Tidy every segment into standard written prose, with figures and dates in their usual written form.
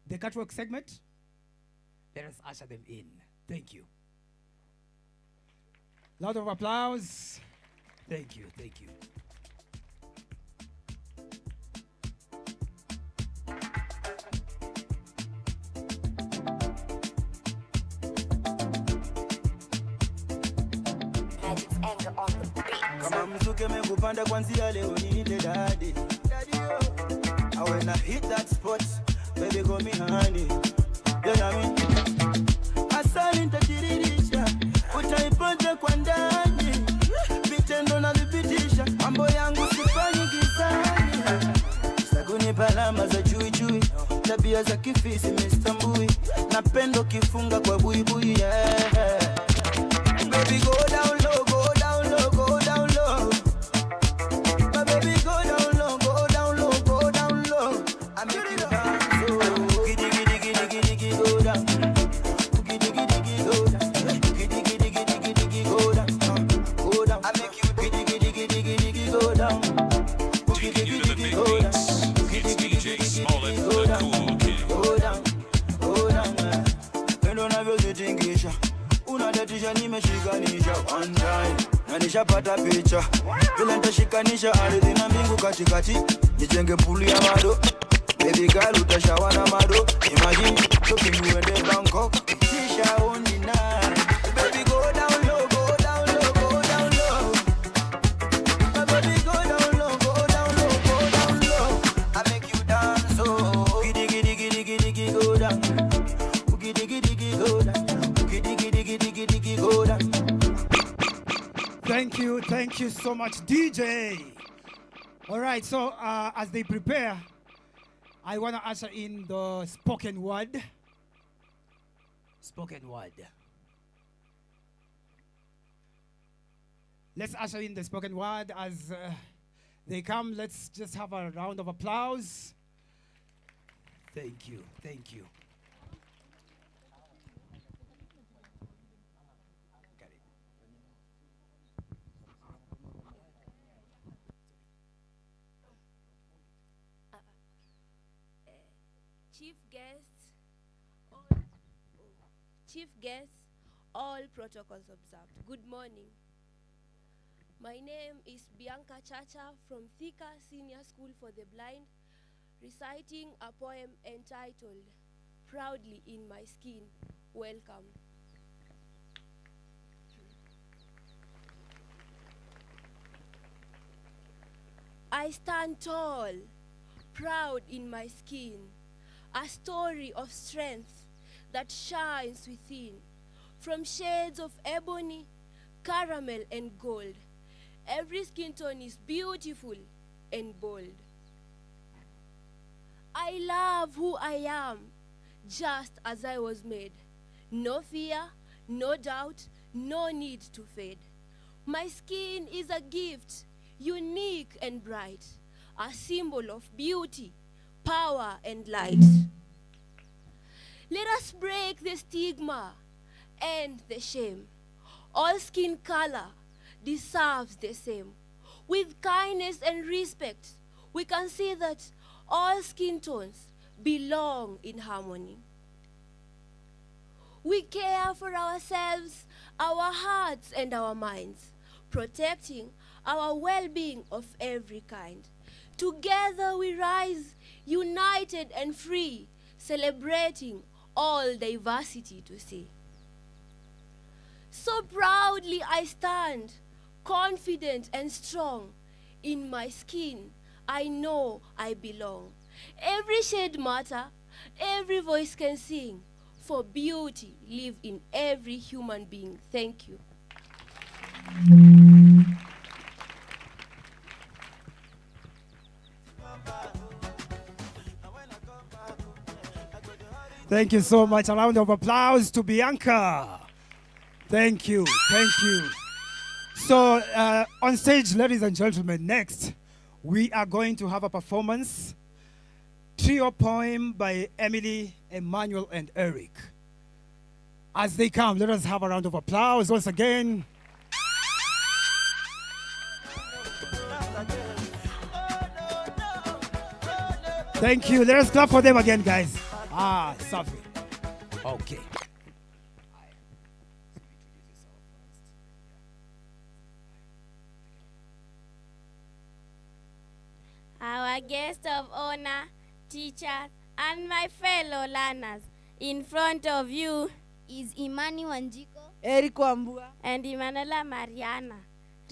the catwalk segment. Let us usher them in. Thank you. Loud of applause. Thank you, thank you. Kama mzuke mekupanda kwanzia leo niite daddy. I when I hit that spot, baby call me honey. You know me? Asali nitatirisha, utaipata kwa ndani. Vitendo na vipitisha, mambo yangu sifanyi gizani. Saguni palama za chui chui, tabia za kifisi mistambui. Napendo kifunga kwa buibui, yeah. Baby go down low, go down low, go down low. My baby go down low, go down low, go down low. I make you dance, so giddy giddy giddy giddy giddy go down. Giddy giddy giddy go down. Giddy giddy giddy giddy giddy go down. Go down. I make you giddy giddy giddy giddy giddy go down. Giddy giddy giddy go down. Giddy giddy giddy giddy go down. Go down, go down. Pendo navyozitingisha. Unadatisha nimeshikanisha one time. Na nishapata picha. Vile nitashikanisha ardhi na mbingu katikati. Nijenge puli ya mado. Baby girl utashawa na mado. Imagine talking you in Bangkok. Tisha only night. Baby go down low, go down low, go down low. My baby go down low, go down low, go down low. I make you dance so giddy giddy giddy giddy giddy go down. Giddy giddy giddy go down. Giddy giddy giddy giddy giddy go down. Thank you so much, DJ. All right, so as they prepare, I want to usher in the spoken word. Spoken word. Let's usher in the spoken word as they come. Let's just have a round of applause. Thank you, thank you. Chief guests, all protocols observed. Good morning. My name is Bianca Chacha from Thika Senior School for the Blind, reciting a poem entitled Proudly in My Skin. Welcome. I stand tall, proud in my skin, a story of strength that shines within, from shades of ebony, caramel, and gold. Every skin tone is beautiful and bold. I love who I am, just as I was made. No fear, no doubt, no need to fade. My skin is a gift, unique and bright, a symbol of beauty, power, and light. Let us break the stigma and the shame. All skin color deserves the same. With kindness and respect, we can see that all skin tones belong in harmony. We care for ourselves, our hearts, and our minds, protecting our well-being of every kind. Together we rise, united and free, celebrating all diversity to see. So proudly I stand, confident and strong. In my skin, I know I belong. Every shade matter, every voice can sing, for beauty live in every human being. Thank you. Thank you so much. A round of applause to Bianca. Thank you, thank you. So on stage, ladies and gentlemen, next, we are going to have a performance, trio poem by Emily, Emmanuel, and Eric. As they come, let us have a round of applause once again. Thank you. Let us clap for them again, guys. Ah, Safi. Okay. Our guest of honor, teachers, and my fellow learners, in front of you is Imani Wanjiko, Eric Wambua, and Emanuela Mariana,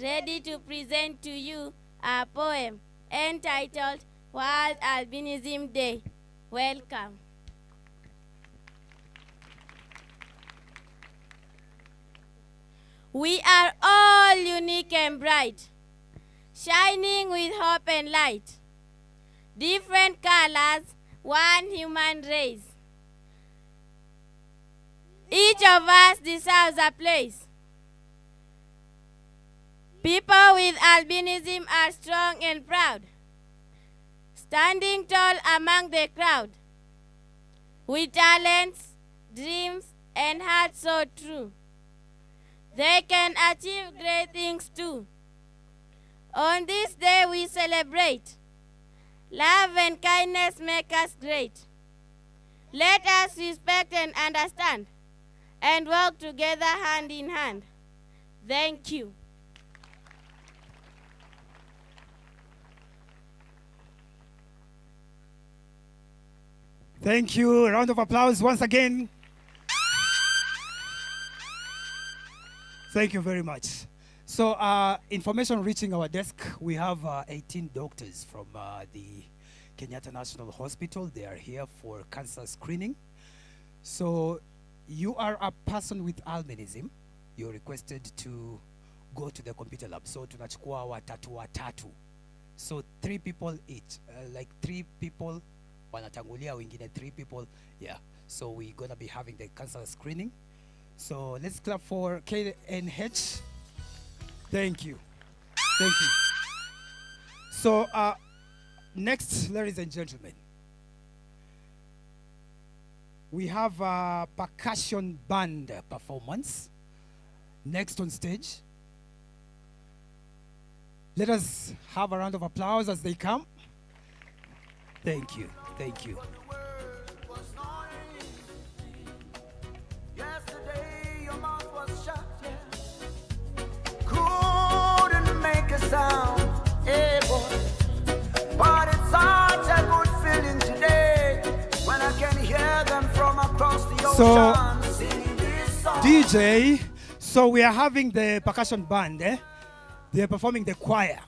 ready to present to you a poem entitled World Albinism Day. Welcome. We are all unique and bright, shining with hope and light. Different colors, one human race. Each of us deserves a place. People with albinism are strong and proud, standing tall among the crowd, with talents, dreams, and hearts so true. They can achieve great things too. On this day we celebrate. Love and kindness make us great. Let us respect and understand, and work together hand in hand. Thank you. Thank you. A round of applause once again. Thank you very much. So, information reaching our desk, we have 18 doctors from the Kenyatta National Hospital. They are here for cancer screening. So, you are a person with albinism. You're requested to go to the computer lab. So, tunachukua watatu. So, 3 people each. Like 3 people, wanatangulia wengine 3 people. Yeah. So, we're going to be having the cancer screening. So, let's clap for KNH. Thank you. Thank you. So, next, ladies and gentlemen, we have a percussion band performance next on stage. Let us have a round of applause as they come. Thank you. Thank you. Yesterday your mouth was shut, yeah. Couldn't make a sound, hey boy. But it's such a good feeling today when I can hear them from across the ocean singing this song. DJ, so we are having the percussion band, eh? They are performing the choir.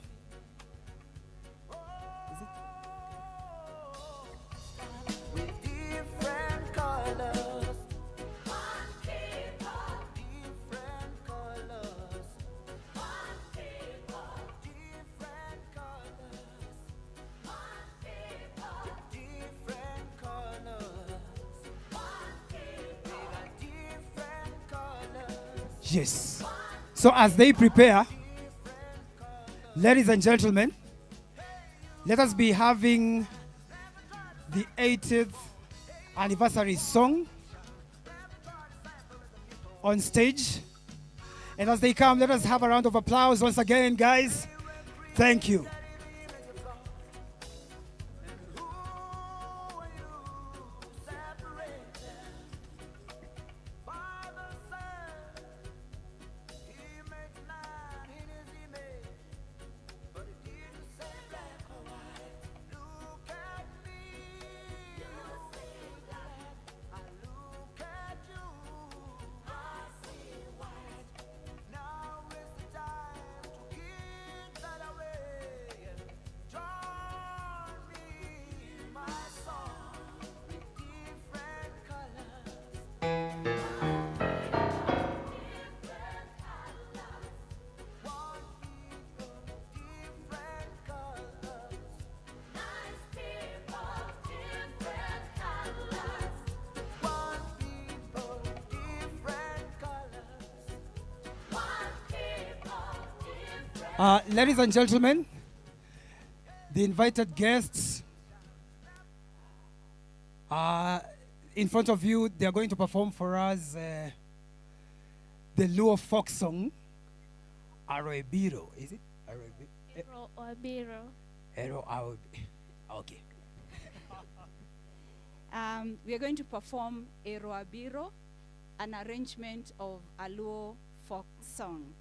With different colors, different colors, different colors, different colors. Yes. So as they prepare, ladies and gentlemen, let us be having the 80th anniversary song on stage. And as they come, let us have a round of applause once again, guys. Thank you. Ladies and gentlemen, the invited guests in front of you, they are going to perform for us the Luo folk song, Aroebiro. Is it? Biro. Okay. We are going to perform a Roabiro, an arrangement of a Luo folk song.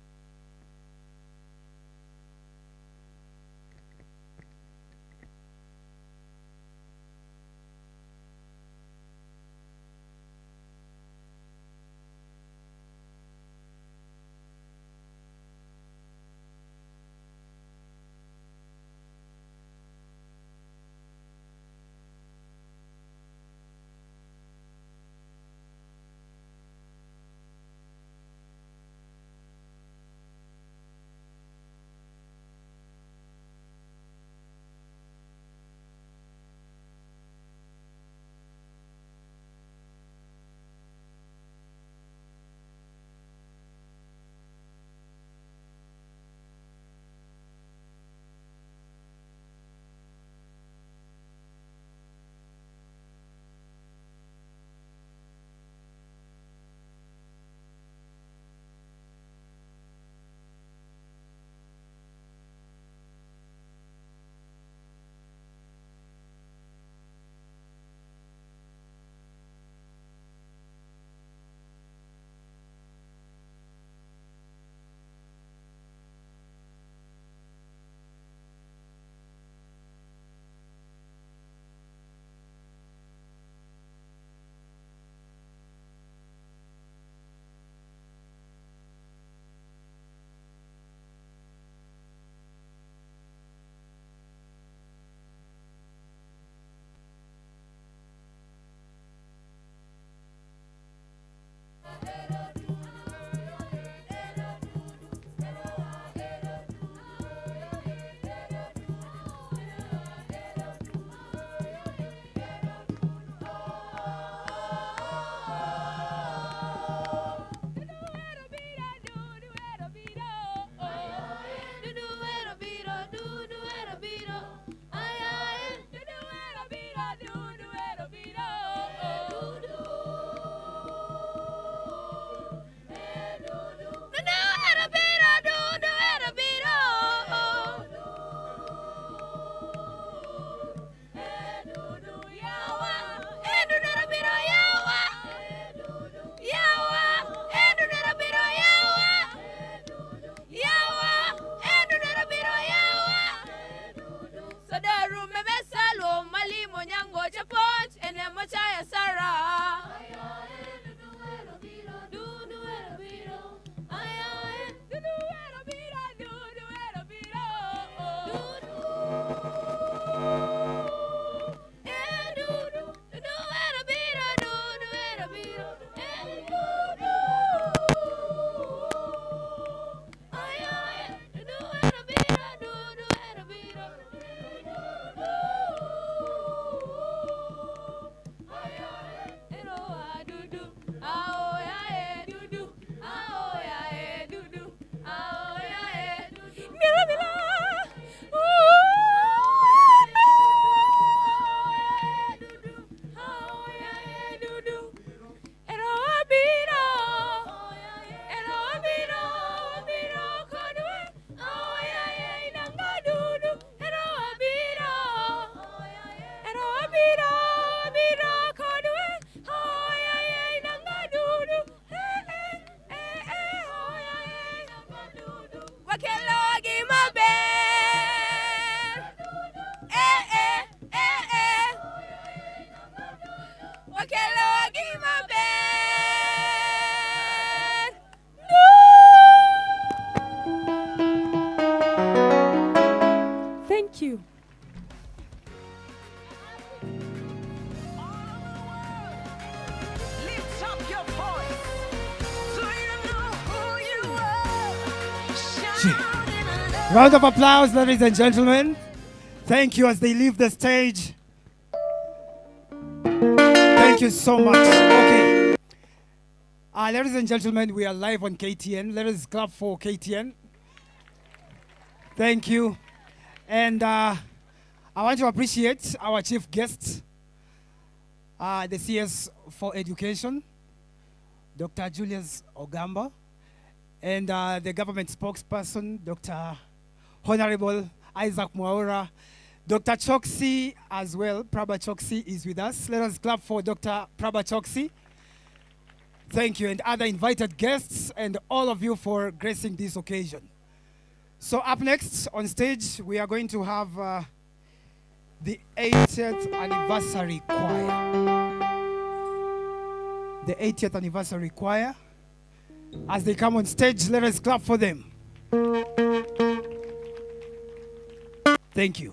Thank you. Lift up your voice. Do you know who you are? Shout in a Round of applause, ladies and gentlemen. Thank you as they leave the stage. Thank you so much. Okay. Ladies and gentlemen, we are live on KTN. Let us clap for KTN. Thank you. And I want to appreciate our chief guest, the CS for Education, Dr. Julius Ogamba, and the government spokesperson, Dr. Honorable Isaac Mwaura, Dr. Choksi as well, Prabha Choksi is with us. Let us clap for Dr. Prabha Choksi. Thank you, and other invited guests, and all of you for gracing this occasion. So up next on stage, we are going to have the 80th anniversary choir. The 80th anniversary choir. As they come on stage, let us clap for them. Thank you.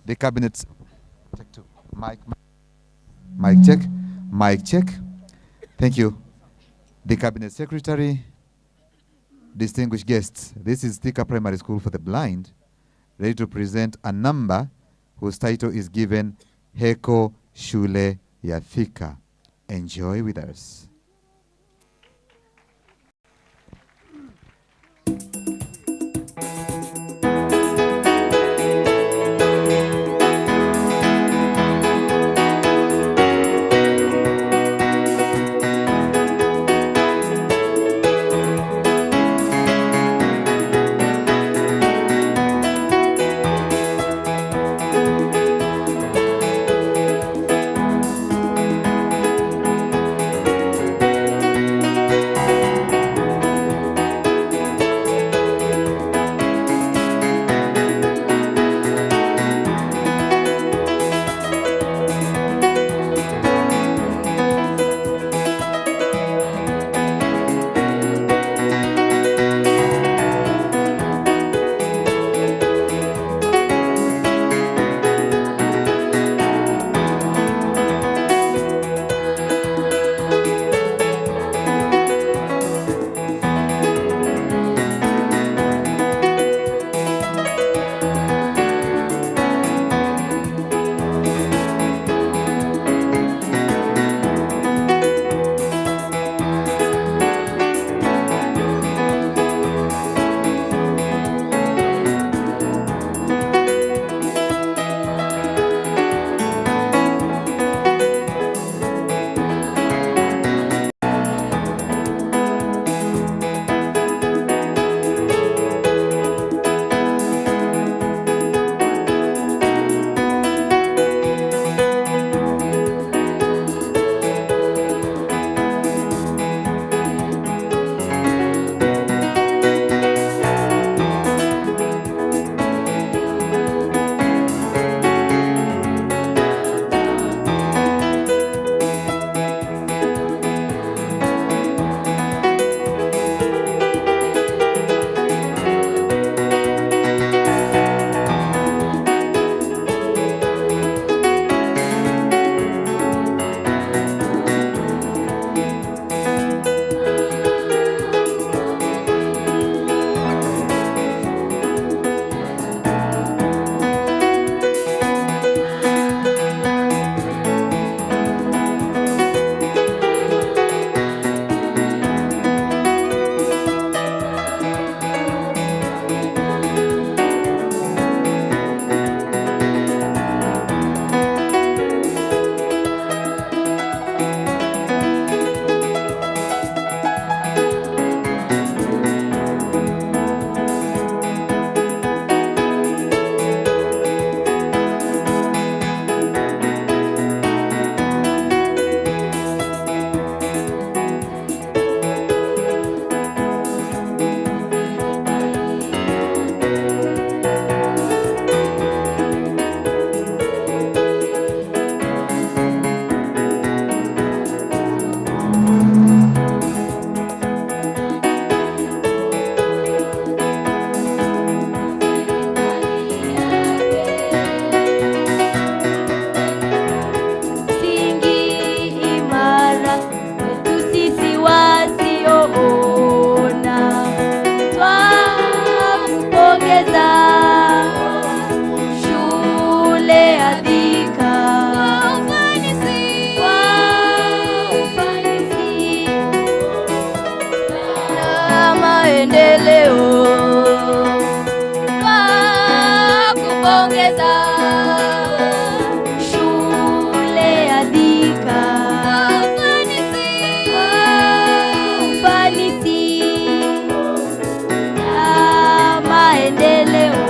The cabinet's check two. Mic check. Mic check. Thank you. The cabinet secretary, distinguished guests, this is Thika Primary School for the Blind, ready to present a number whose title is given Heko Shule ya Thika. Enjoy with us. maendeleo. Twakupongeza shule ya Thika. Ufanisi na maendeleo.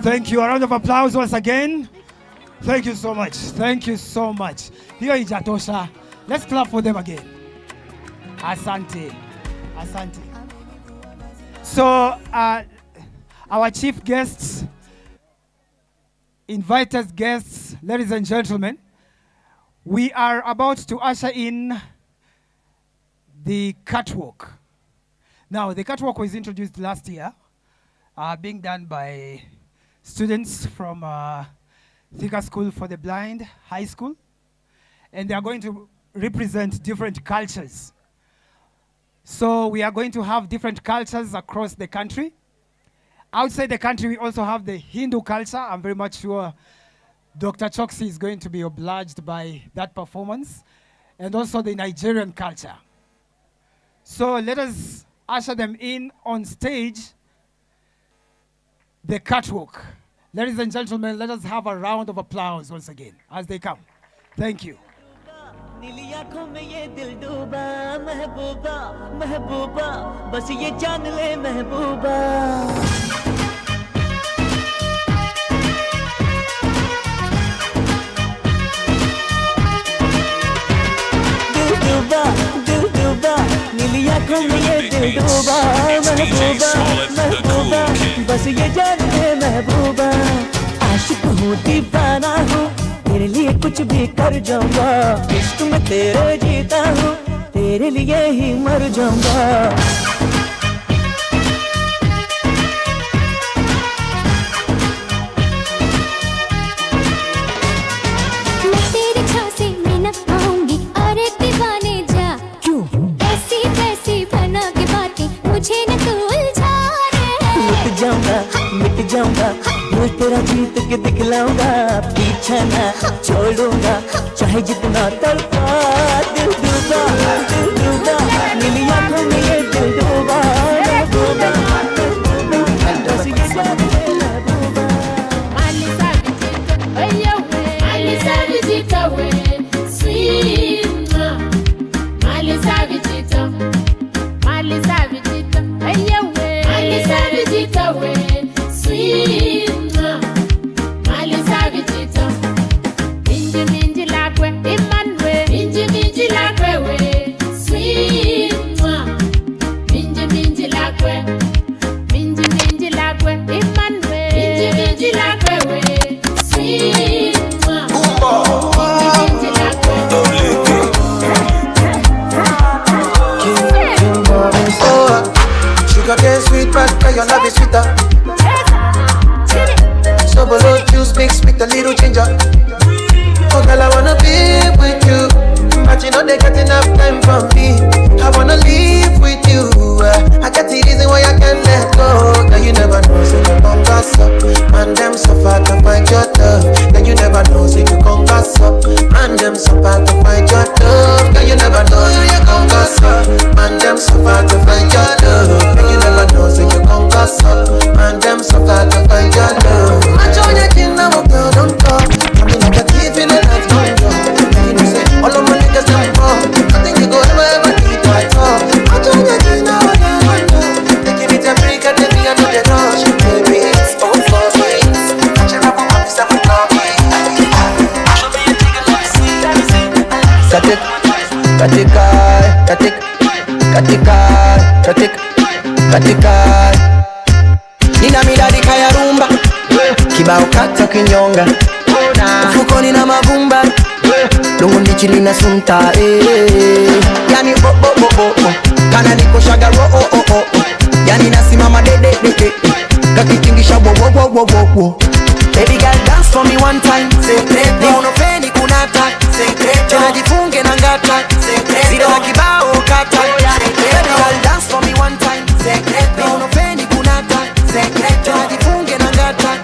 Thank you. A round of applause once again. Thank you so much. Thank you so much. Here is Jatosha. Let's clap for them again. Asante. Asante. So, our chief guests, invited guests, ladies and gentlemen, we are about to usher in the catwalk. Now, the catwalk was introduced last year, being done by students from Thika School for the Blind High School, and they are going to represent different cultures. So we are going to have different cultures across the country. Outside the country, we also have the Hindu culture. I'm very much sure Dr. Choksi is going to be obliged by that performance, and also the Nigerian culture. So let us usher them in on stage, the catwalk. Ladies and gentlemen, let us have a round of applause once again as they come. Thank you. नीली आंखों में ये दिल डूबा महबूबा महबूबा बस ये जान ले महबूबा दिल डूबा नीली आंखों में ये दिल डूबा महबूबा महबूबा बस ये जान ले महबूबा आशिक हूँ दीवाना हूँ तेरे लिए कुछ भी कर जाऊंगा इश्क में तेरे जीता हूँ तेरे लिए ही मर जाऊंगा मैं तेरे झांसे में न आऊंगी अरे दीवाने जा क्यों ऐसी वैसी बना के बातें मुझे न तू उलझा रे मिट जाऊंगा मैं तेरा जीत के दिखलाऊंगा पीछे न छोड़ूंगा चाहे जितना तड़पा दिल डूबा नीली आंखों में ये दिल डूबा महबूबा बस ये जान ले महबूबा Sweet, but your love is sweeter. So below juice mixed with a little ginger. Oh girl, I wanna be with you, but you know they got enough time from me. I wanna live with you. I got the reason why I can't let go. Now you never know, so you come gas up. Man, them so far to find your love. Now you never know, so you come gas up. Man, them so far to find your love. Now you never know, so you come gas up. Man, them so far to find your love. Now you never know, so you come gas up. Man, them so far to find your love. I join your king, now I'm girl, don't talk. I mean, I can't keep feeling like no job. You know, say, all of my niggas, them wrong. Nothing you go ever need my talk. I join your king, now I'm girl, don't talk. They give it a break and then me, I know they rush. Baby, it's all for me. Catch it up, I'm 7 o'clock. Show me a jiggle, let me see, let me see. Set it. katika, katika, katika. Nina midadi kaya rumba, kibao kata kinyonga, mfukoni na mavumba, lungu ndichi lina sunta, yani kana niko shaga yani nasimama de, kakitingisha wo. Baby girl dance for me one time, ni unofeni kunata, tena jifunge na ngata, zile za kibao kata. Baby girl dance for me one time, ni unofeni kunata, tena jifunge na ngata,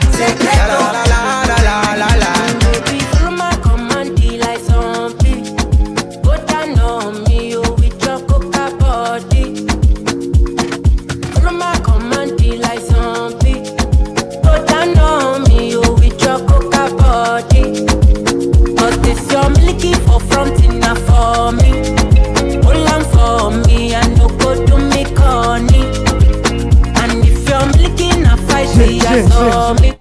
la. Baby, follow my command, be like zombie. Go down on me, you with your coca body. Follow my command, be like zombie. Go down on me, you with your coca body. Cause this your milky for front enough for me. Hold on for me, I no go to me corny. And if you're milky enough, I see I saw me.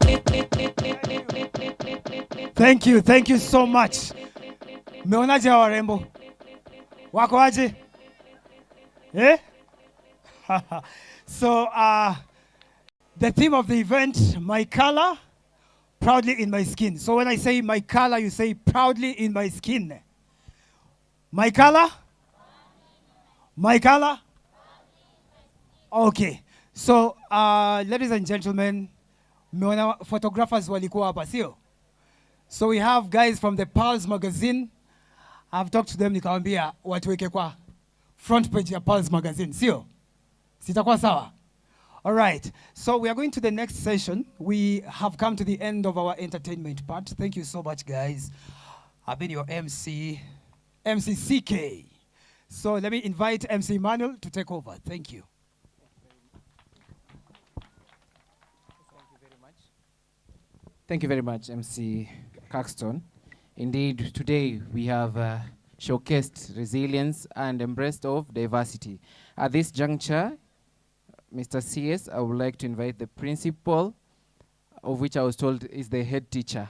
Thank you so much. Meonaje hawa warembo? Wako aje? Eh? So the theme of the event, my color, proudly in my skin. So when I say my color, you say proudly in my skin. My color? My color? Okay. So ladies and gentlemen, meona photographers walikuwa hapa, sio? So we have guys from the Pulse magazine. I've talked to them, nikawambia watuweke kwa front page ya Pulse magazine, sio? Sitakuwa sawa? All right. So we are going to the next session. We have come to the end of our entertainment part. Thank you so much, guys. I've been your MC CK. So let me invite MC Manuel to take over. Thank you. Thank you very much, MC Caxton. Indeed, today we have showcased resilience and embraced of diversity. At this juncture, Mr. CS, I would like to invite the principal, of which I was told is the head teacher,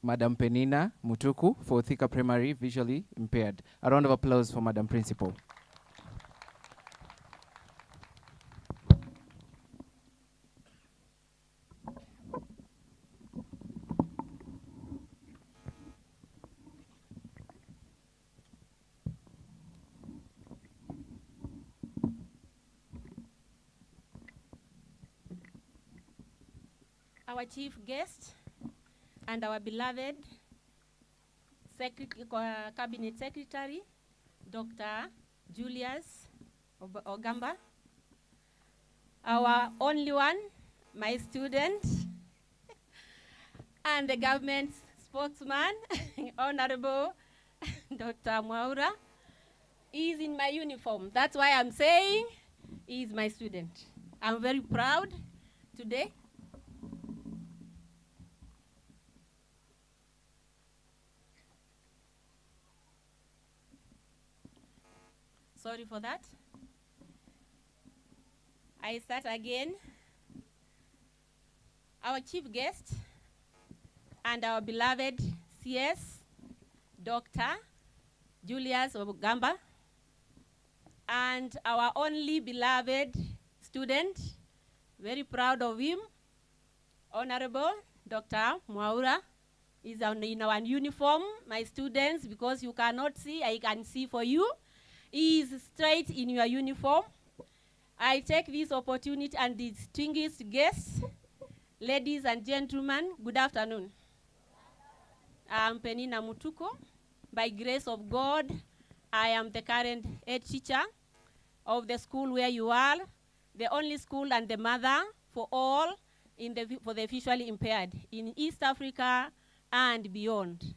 Madam Penina Mutuku, for Thika Primary Visually Impaired. A round of applause for Madam Principal. Our chief guest and our beloved cabinet secretary, Dr. Julius Ogamba. Our only one, my student, and the government spokesman, Honorable Dr. Mwaura, is in my uniform. That's why I'm saying he is my student. I'm very proud today. Sorry for that. I start again. Our chief guest and our beloved CS, Dr. Julius Ogamba, and our only beloved student, very proud of him, Honorable Dr. Mwaura, is in our uniform, my students, because you cannot see, I can see for you. He is straight in your uniform. I take this opportunity and distinguished guests, ladies and gentlemen, good afternoon. I'm Penina Mutuko. By grace of God, I am the current head teacher of the school where you are, the only school and the mother for all for the visually impaired in East Africa and beyond.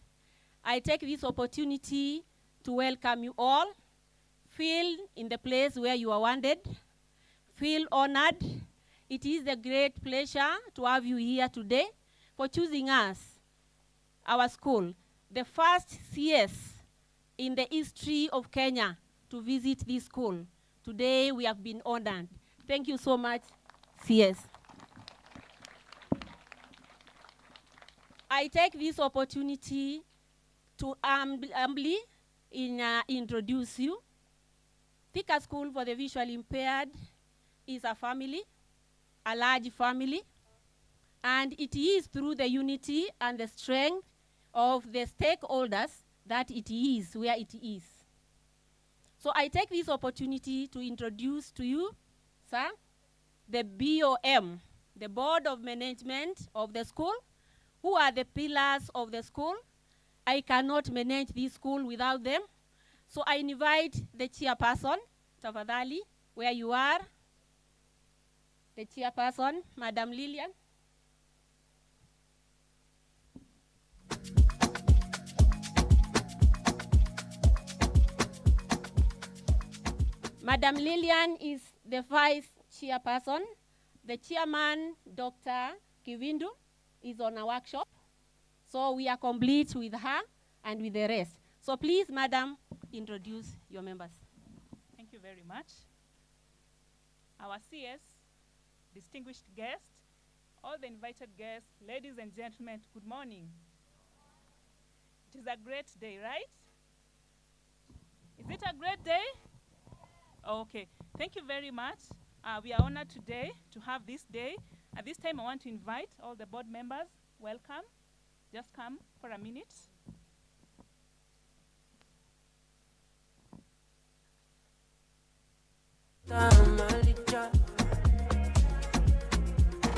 I take this opportunity to welcome you all. Feel in the place where you are wanted. Feel honored. It is a great pleasure to have you here today for choosing us, our school, the first CS in the history of Kenya to visit this school. Today we have been honored. Thank you so much, CS. I take this opportunity to humbly introduce you. Thika School for the Visually Impaired is a family, a large family, and it is through the unity and the strength of the stakeholders that it is where it is. So I take this opportunity to introduce to you, sir, the BOM, the Board of Management of the school, who are the pillars of the school. I cannot manage this school without them. So I invite the chairperson, tafadhali, where you are, the chairperson, Madam Lillian. Madam Lillian is the vice chairperson. The chairman, Dr. Kivindu, is on a workshop. So we are complete with her and with the rest. So please, madam, introduce your members. Thank you very much. Our CS, distinguished guests, all the invited guests, ladies and gentlemen, good morning. It is a great day, right? Is it a great day? Okay, thank you very much. We are honored today to have this day. At this time, I want to invite all the board members. Welcome. Just come for a minute.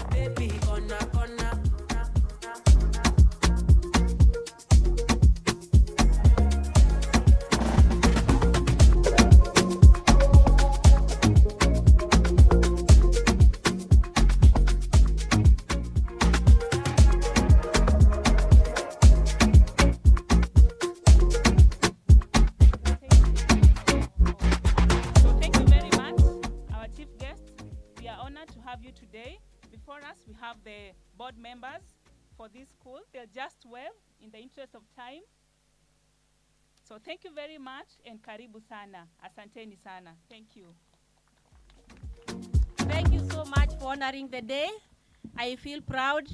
Baby, gonna. Today, before us, we have the board members for this school. They'll just well in the interest of time. So thank you very much and karibu sana. Asanteni sana. Thank you. Thank you so much for honoring the day. I feel proud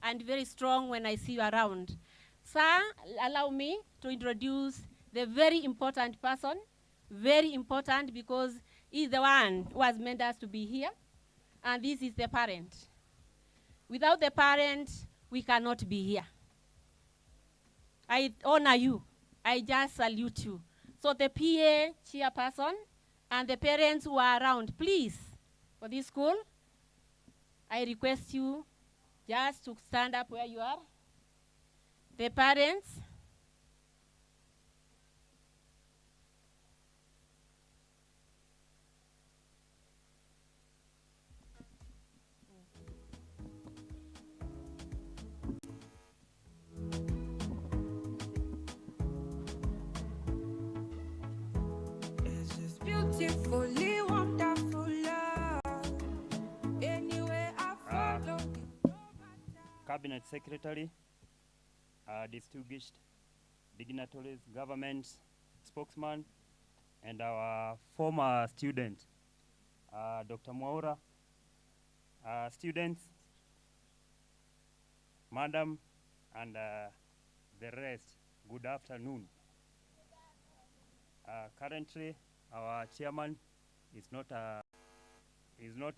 and very strong when I see you around. Sir, allow me to introduce the very important person. Very important because he's the one who has meant us to be here. And this is the parent. Without the parent, we cannot be here. I honor you. I just salute you. So the PA chairperson and the parents who are around, please, for this school, I request you just to stand up where you are. The parents. Beautifully wonderful love. Anyway, I follow Cabinet Secretary, distinguished dignitaries, government spokesman, and our former student, Dr. Mwaura, students, madam, and the rest, good afternoon. Currently, our chairman is not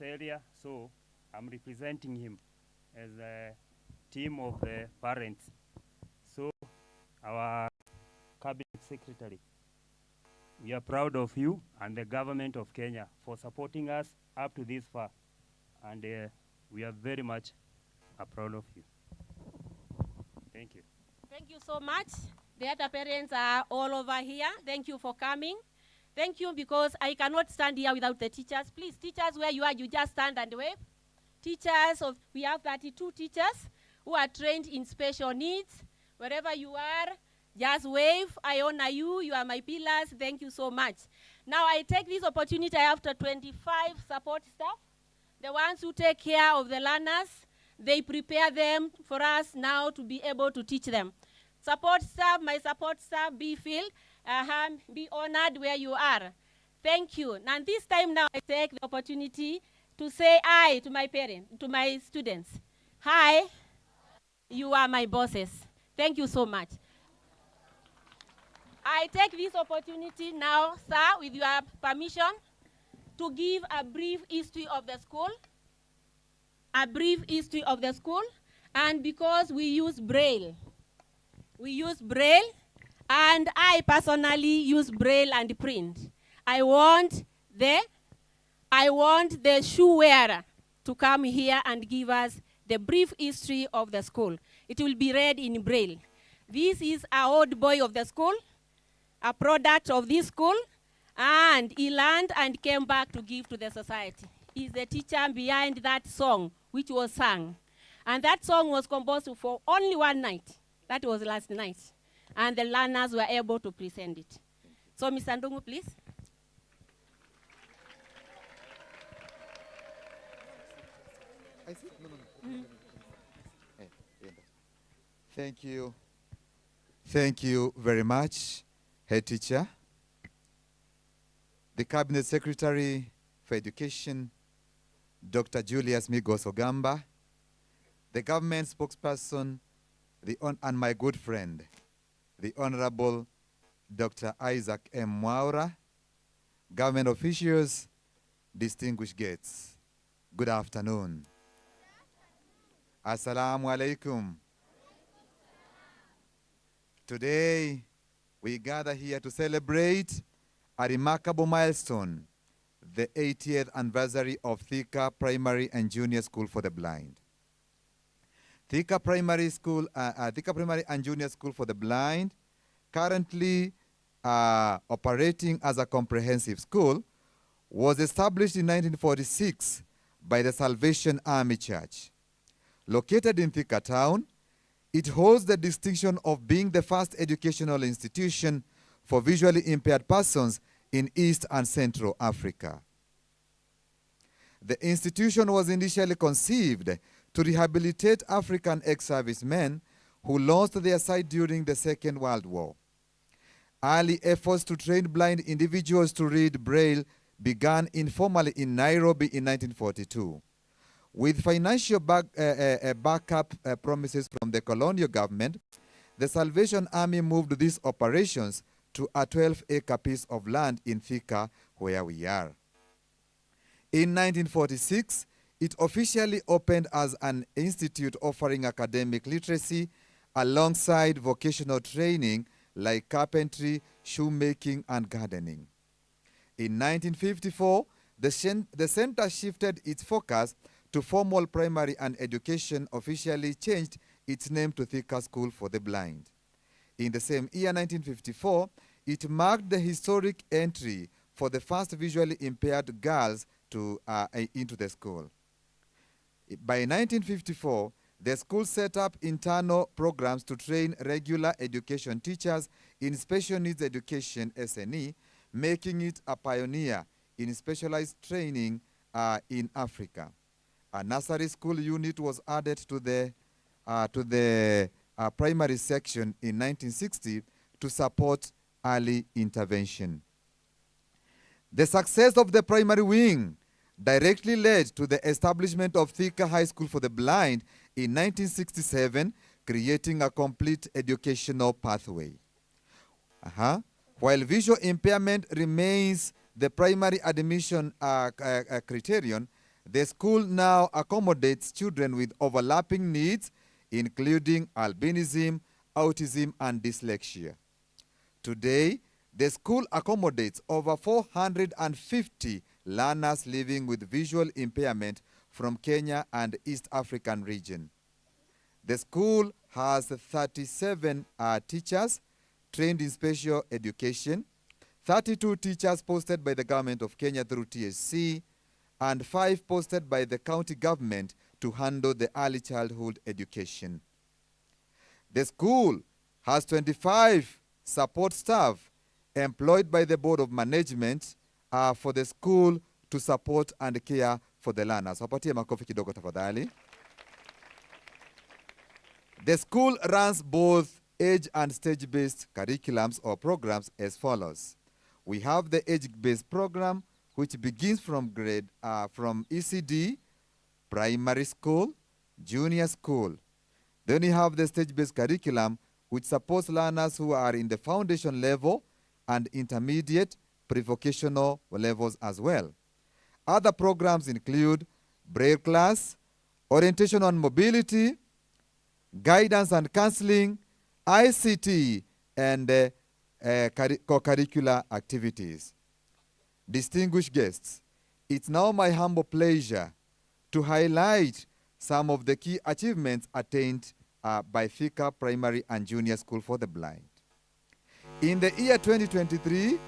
area, so I'm representing him as a team of the parents. So, our cabinet secretary, we are proud of you and the government of Kenya for supporting us up to this far, and we are very much proud of you. Thank you. Thank you so much. The other parents are all over here. Thank you for coming. Thank you, because I cannot stand here without the teachers. Please, teachers, where you are, you just stand and wave. Teachers, we have 32 teachers who are trained in special needs. Wherever you are, just wave. I honor you. You are my pillars. Thank you so much. Now, I take this opportunity after 25 support staff, the ones who take care of the learners. They prepare them for us now to be able to teach them. Support staff, my support staff, be filled. Be honored where you are. Thank you. And this time now, I take the opportunity to say hi to my parents, to my students. Hi, you are my bosses. Thank you so much. I take this opportunity now, sir, with your permission, to give a brief history of the school. A brief history of the school. And because we use Braille, and I personally use Braille and print. I want the shoe wearer to come here and give us the brief history of the school. It will be read in Braille. This is an old boy of the school, a product of this school, and he learned and came back to give to the society. He's the teacher behind that song, which was sung. And that song was composed for only one night. That was last night. And the learners were able to present it. So, Mr. Ndungu, please. Thank you. Thank you very much, head teacher. The Cabinet Secretary for Education, Dr. Julius Migos Ogamba, the government spokesperson, and my good friend, the Honorable Dr. Isaac M. Mwaura, government officials, distinguished guests, good afternoon. Assalamu alaikum. Today, we gather here to celebrate a remarkable milestone, the 80th anniversary of Thika Primary and Junior School for the Blind. Thika Primary and Junior School for the Blind, currently operating as a comprehensive school, was established in 1946 by the Salvation Army Church. Located in Thika town, it holds the distinction of being the first educational institution for visually impaired persons in East and Central Africa. The institution was initially conceived to rehabilitate African ex-servicemen who lost their sight during the Second World War. Early efforts to train blind individuals to read Braille began informally in Nairobi in 1942. With financial backup promises from the colonial government, the Salvation Army moved these operations to a 12-acre piece of land in Thika, where we are. In 1946, it officially opened as an institute offering academic literacy alongside vocational training like carpentry, shoemaking, and gardening. In 1954, the center shifted its focus to formal primary, and education officially changed its name to Thika School for the Blind. In the same year, 1954, it marked the historic entry for the first visually impaired girls into the school. By 1954, the school set up internal programs to train regular education teachers in special needs education (SNE), making it a pioneer in specialized training in Africa. A nursery school unit was added to the primary section in 1960 to support early intervention. The success of the primary wing directly led to the establishment of Thika High School for the Blind in 1967, creating a complete educational pathway. While visual impairment remains the primary admission criterion, the school now accommodates children with overlapping needs, including albinism, autism, and dyslexia. Today, the school accommodates over 450 learners living with visual impairment from Kenya and East African region. The school has 37 teachers trained in special education, 32 teachers posted by the government of Kenya through TSC, and 5 posted by the county government to handle the early childhood education. The school has 25 support staff employed by the Board of Management for the school to support and care for the learners. Wapatie makofi kidogo tafadhali. The school runs both age and stage-based curriculums or programs as follows. We have the age-based program, which begins from from ECD, primary school, junior school. Then you have the stage-based curriculum, which supports learners who are in the foundation level and intermediate pre-vocational levels as well. Other programs include Braille class, orientation on mobility, guidance and counseling, ICT, and co-curricular activities. Distinguished guests, it's now my humble pleasure to highlight some of the key achievements attained by Thika Primary and Junior School for the Blind. In the year 2023,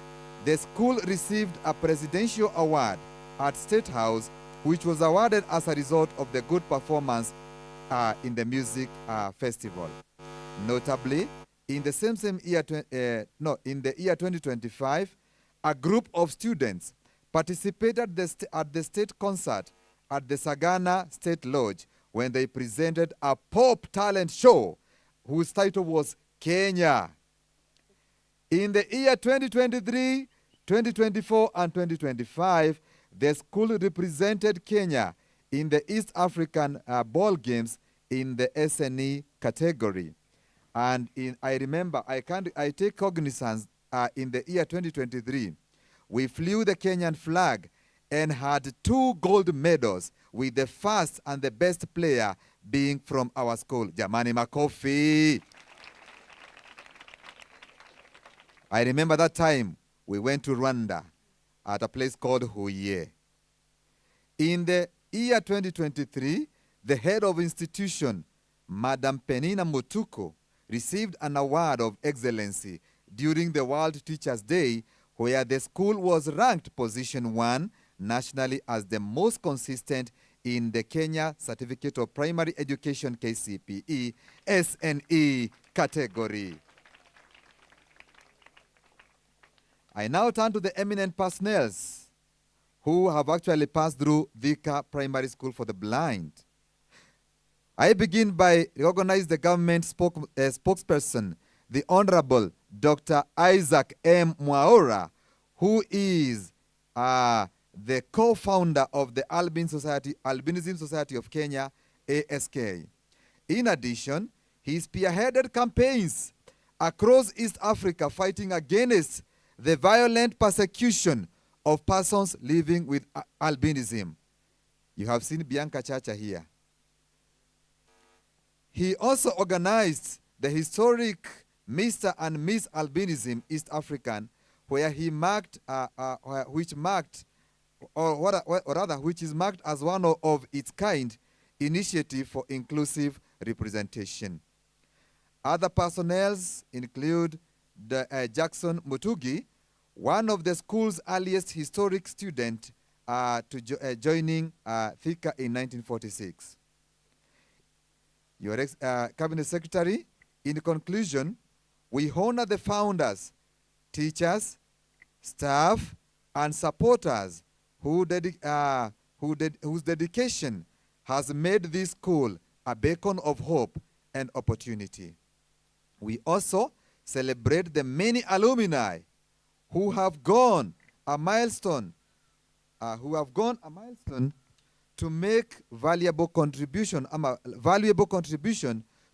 the school received a presidential award at State House, which was awarded as a result of the good performance in the music festival. Notably, in the same year, in the year 2025, a group of students participated at the state concert at the Sagana State Lodge when they presented a pop talent show whose title was Kenya. In the year 2023, 2024, and 2025, the school represented Kenya in the East African Ball Games in the SNE category. And I remember, I take cognizance in the year 2023, we flew the Kenyan flag and had 2 gold medals, with the first and the best player being from our school. Jamani makofi. I remember that time we went to Rwanda at a place called Huye. In the year 2023, the head of institution, Madam Penina Mutuku, received an award of excellency during the World Teachers' Day, where the school was ranked position 1 nationally as the most consistent in the Kenya Certificate of Primary Education KCPE SNE category. I now turn to the eminent personnel who have actually passed through Thika Primary School for the Blind. I begin by recognizing the government spokesperson, the Honorable Dr. Isaac M. Mwaura, who is the co-founder of the Albinism Society of Kenya, ASK. In addition, he spearheaded campaigns across East Africa fighting against the violent persecution of persons living with albinism. You have seen Bianca Chacha here. He also organized the historic Mr. and Miss Albinism East African, where he marked, which is marked as one of its kind initiative for inclusive representation. Other personnels include Jackson Mutugi, one of the school's earliest historic student joining Thika in 1946. Your Cabinet Secretary, in conclusion, we honor the founders, teachers, staff, and supporters whose dedication has made this school a beacon of hope and opportunity. We also celebrate the many alumni who have gone a milestone, to make valuable contribution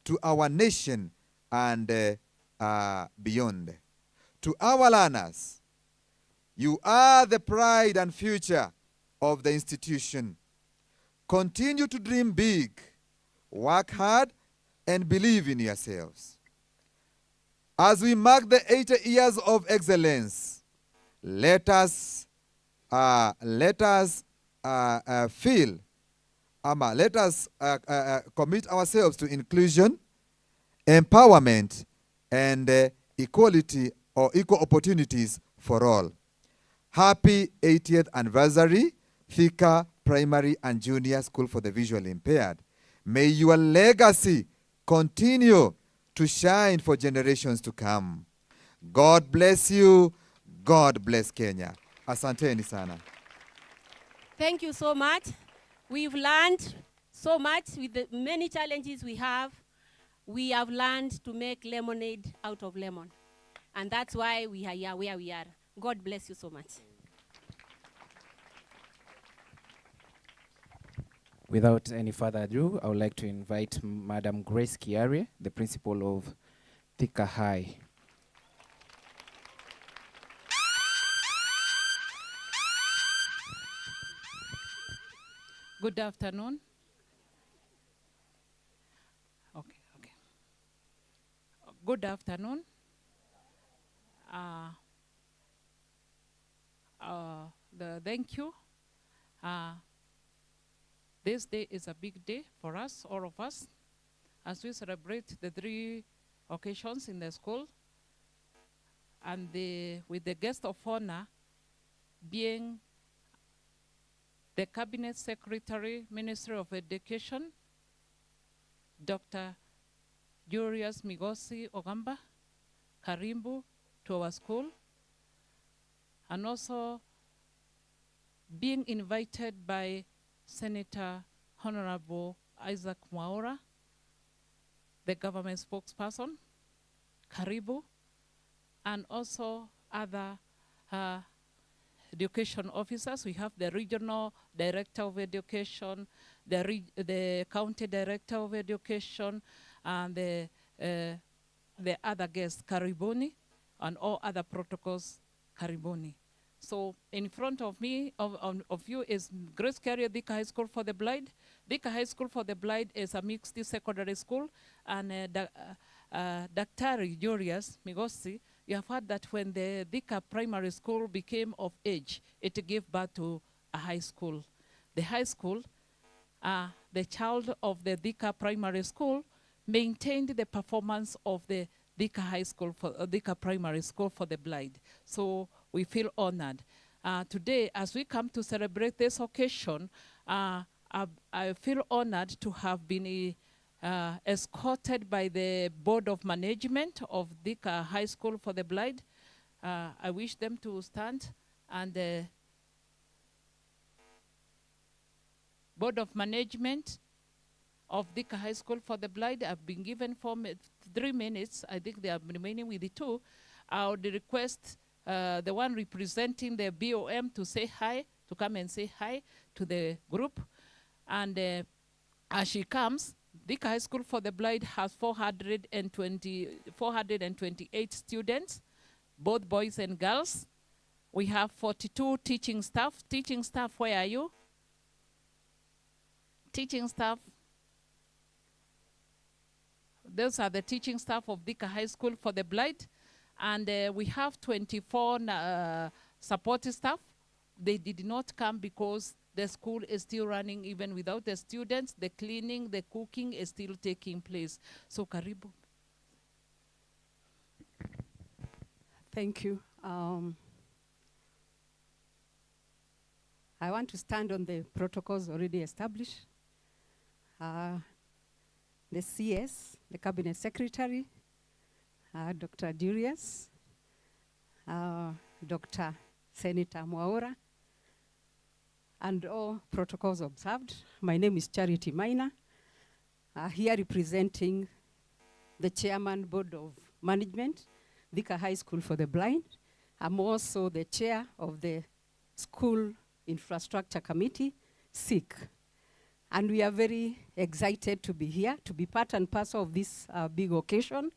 to our nation and beyond. To our learners, you are the pride and future of the institution. Continue to dream big, work hard, and believe in yourselves. As we mark the 80 years of excellence, let us commit ourselves to inclusion, empowerment, and equality or equal opportunities for all. Happy 80th anniversary, Thika Primary and Junior School for the Visually Impaired. May your legacy continue to shine for generations to come. God bless you. God bless Kenya. Asanteni sana. Thank you so much. We've learned so much with the many challenges we have. We have learned to make lemonade out of lemon. And that's why we are here where we are. God bless you so much. Without any further ado, I would like to invite Madam Grace Kiare, the principal of Thika High. Good afternoon. Okay. Good afternoon. Thank you. This day is a big day for us, all of us, as we celebrate the 3 occasions in the school, and with the guest of honor being the Cabinet Secretary, Ministry of Education, Dr. Julius Migosi Ogamba, Karimbu to our school, and also being invited by Senator Honorable Isaac Mwaura, the government spokesperson, Karibu, and also other education officers. We have the regional director of education, the county director of education, and the other guests, Karibuni, and all other protocols, Karibuni. So in front of me, of you, is Grace Carrier Thika High School for the Blind. Thika High School for the Blind is a mixed secondary school, and Dr. Julius Migosi, you have heard that when the Thika Primary School became of age, it gave birth to a high school. The high school, the child of the Thika Primary School maintained the performance of the Thika High School for Thika Primary School for the Blind. So we feel honored. Today, as we come to celebrate this occasion, I feel honored to have been escorted by the Board of Management of Thika High School for the Blind. I wish them to stand, and the Board of Management of Thika High School for the Blind, I've been given 3 minutes. I think they are remaining with the 2. I would request the one representing the BOM to say hi, to come and say hi to the group. And as she comes, Thika High School for the Blind has 428 students, both boys and girls. We have 42 teaching staff. Teaching staff, where are you? Teaching staff. Those are the teaching staff of Thika High School for the Blind. And we have 24 support staff. They did not come because the school is still running even without the students. The cleaning, the cooking is still taking place. So karibu. Thank you. I want to stand on the protocols already established. The CS, the Cabinet Secretary, Dr. Julius, Dr. Senator Mwaura, and all protocols observed. My name is Charity Maina, here representing the Chairman Board of Management, Thika High School for the Blind. I'm also the chair of the School Infrastructure Committee, SIC. And we are very excited to be here, to be part and parcel of this big occasion.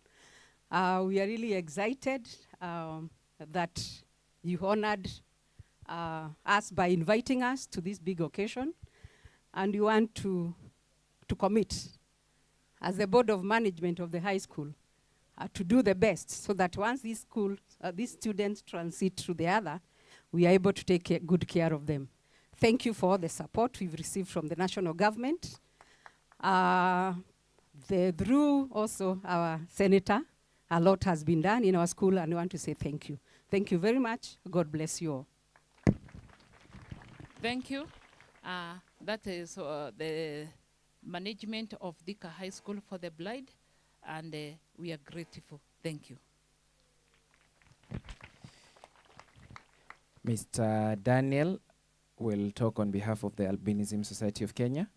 We are really excited that you honored us by inviting us to this big occasion. And we want to commit, as the Board of Management of the high school, to do the best so that once these students transit to the other, we are able to take good care of them. Thank you for all the support we've received from the national government. Through also our senator, a lot has been done in our school, and we want to say thank you. Thank you very much. God bless you all. Thank you. That is the management of Thika High School for the Blind, and we are grateful. Thank you. Mr. Daniel will talk on behalf of the Albinism Society of Kenya.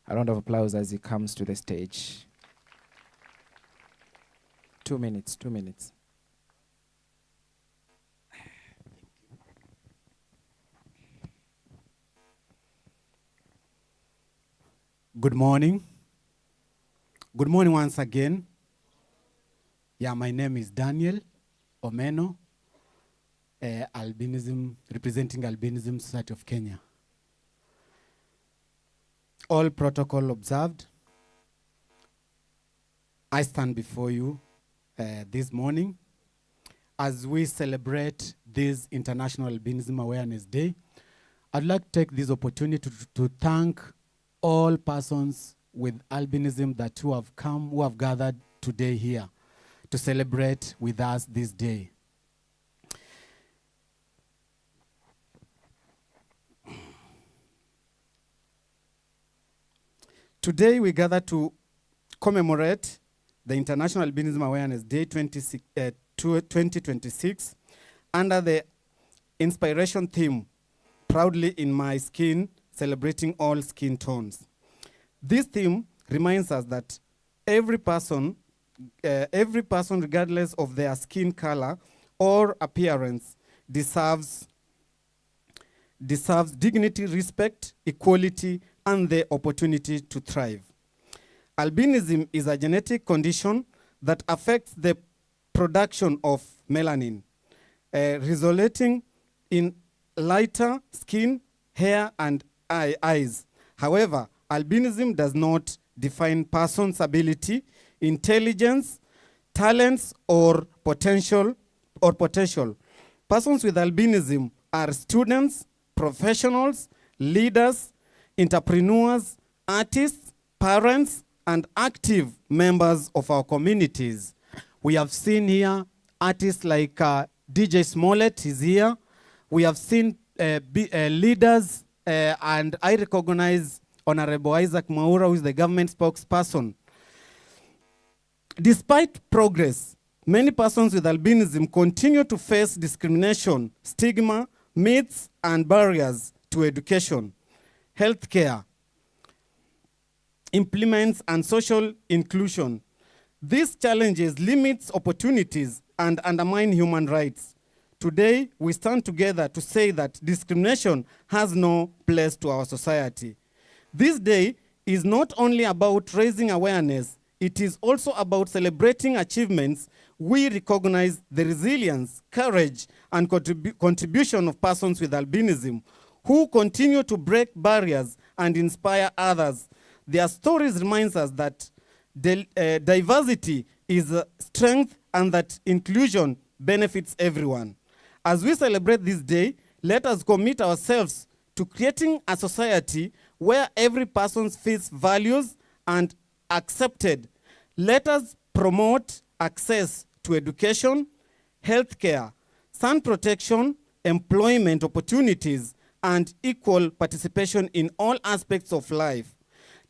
A round of applause as he comes to the stage. 2 minutes, 2 minutes. Good morning. Good morning once again. Yeah, my name is Daniel Omeno, Albinism, representing Albinism Society of Kenya. All protocol observed. I stand before you this morning as we celebrate this International Albinism Awareness Day. I'd like to take this opportunity to thank all persons with albinism that who have gathered today here to celebrate with us this day. Today we gather to commemorate the International Albinism Awareness Day 2026 under the inspiration theme, Proudly in My Skin, Celebrating All Skin Tones. This theme reminds us that every person, regardless of their skin color or appearance, deserves dignity, respect, equality, and the opportunity to thrive. Albinism is a genetic condition that affects the production of melanin, resulting in lighter skin, hair, and eyes. However, albinism does not define person's ability, intelligence, talents, or potential. Persons with albinism are students, professionals, leaders, entrepreneurs, artists, parents, and active members of our communities. We have seen here artists like DJ Smollett is here. We have seen leaders, and I recognize Honorable Isaac Mwaura, who is the government spokesperson. Despite progress, many persons with albinism continue to face discrimination, stigma, myths, and barriers to education, healthcare, implements, and social inclusion. These challenges limit opportunities and undermine human rights. Today, we stand together to say that discrimination has no place to our society. This day is not only about raising awareness, it is also about celebrating achievements. We recognize the resilience, courage, and contribution of persons with albinism who continue to break barriers and inspire others. Their stories remind us that diversity is a strength and that inclusion benefits everyone. As we celebrate this day, let us commit ourselves to creating a society where every person feels valued and accepted. Let us promote access to education, healthcare, sun protection, employment opportunities, and equal participation in all aspects of life.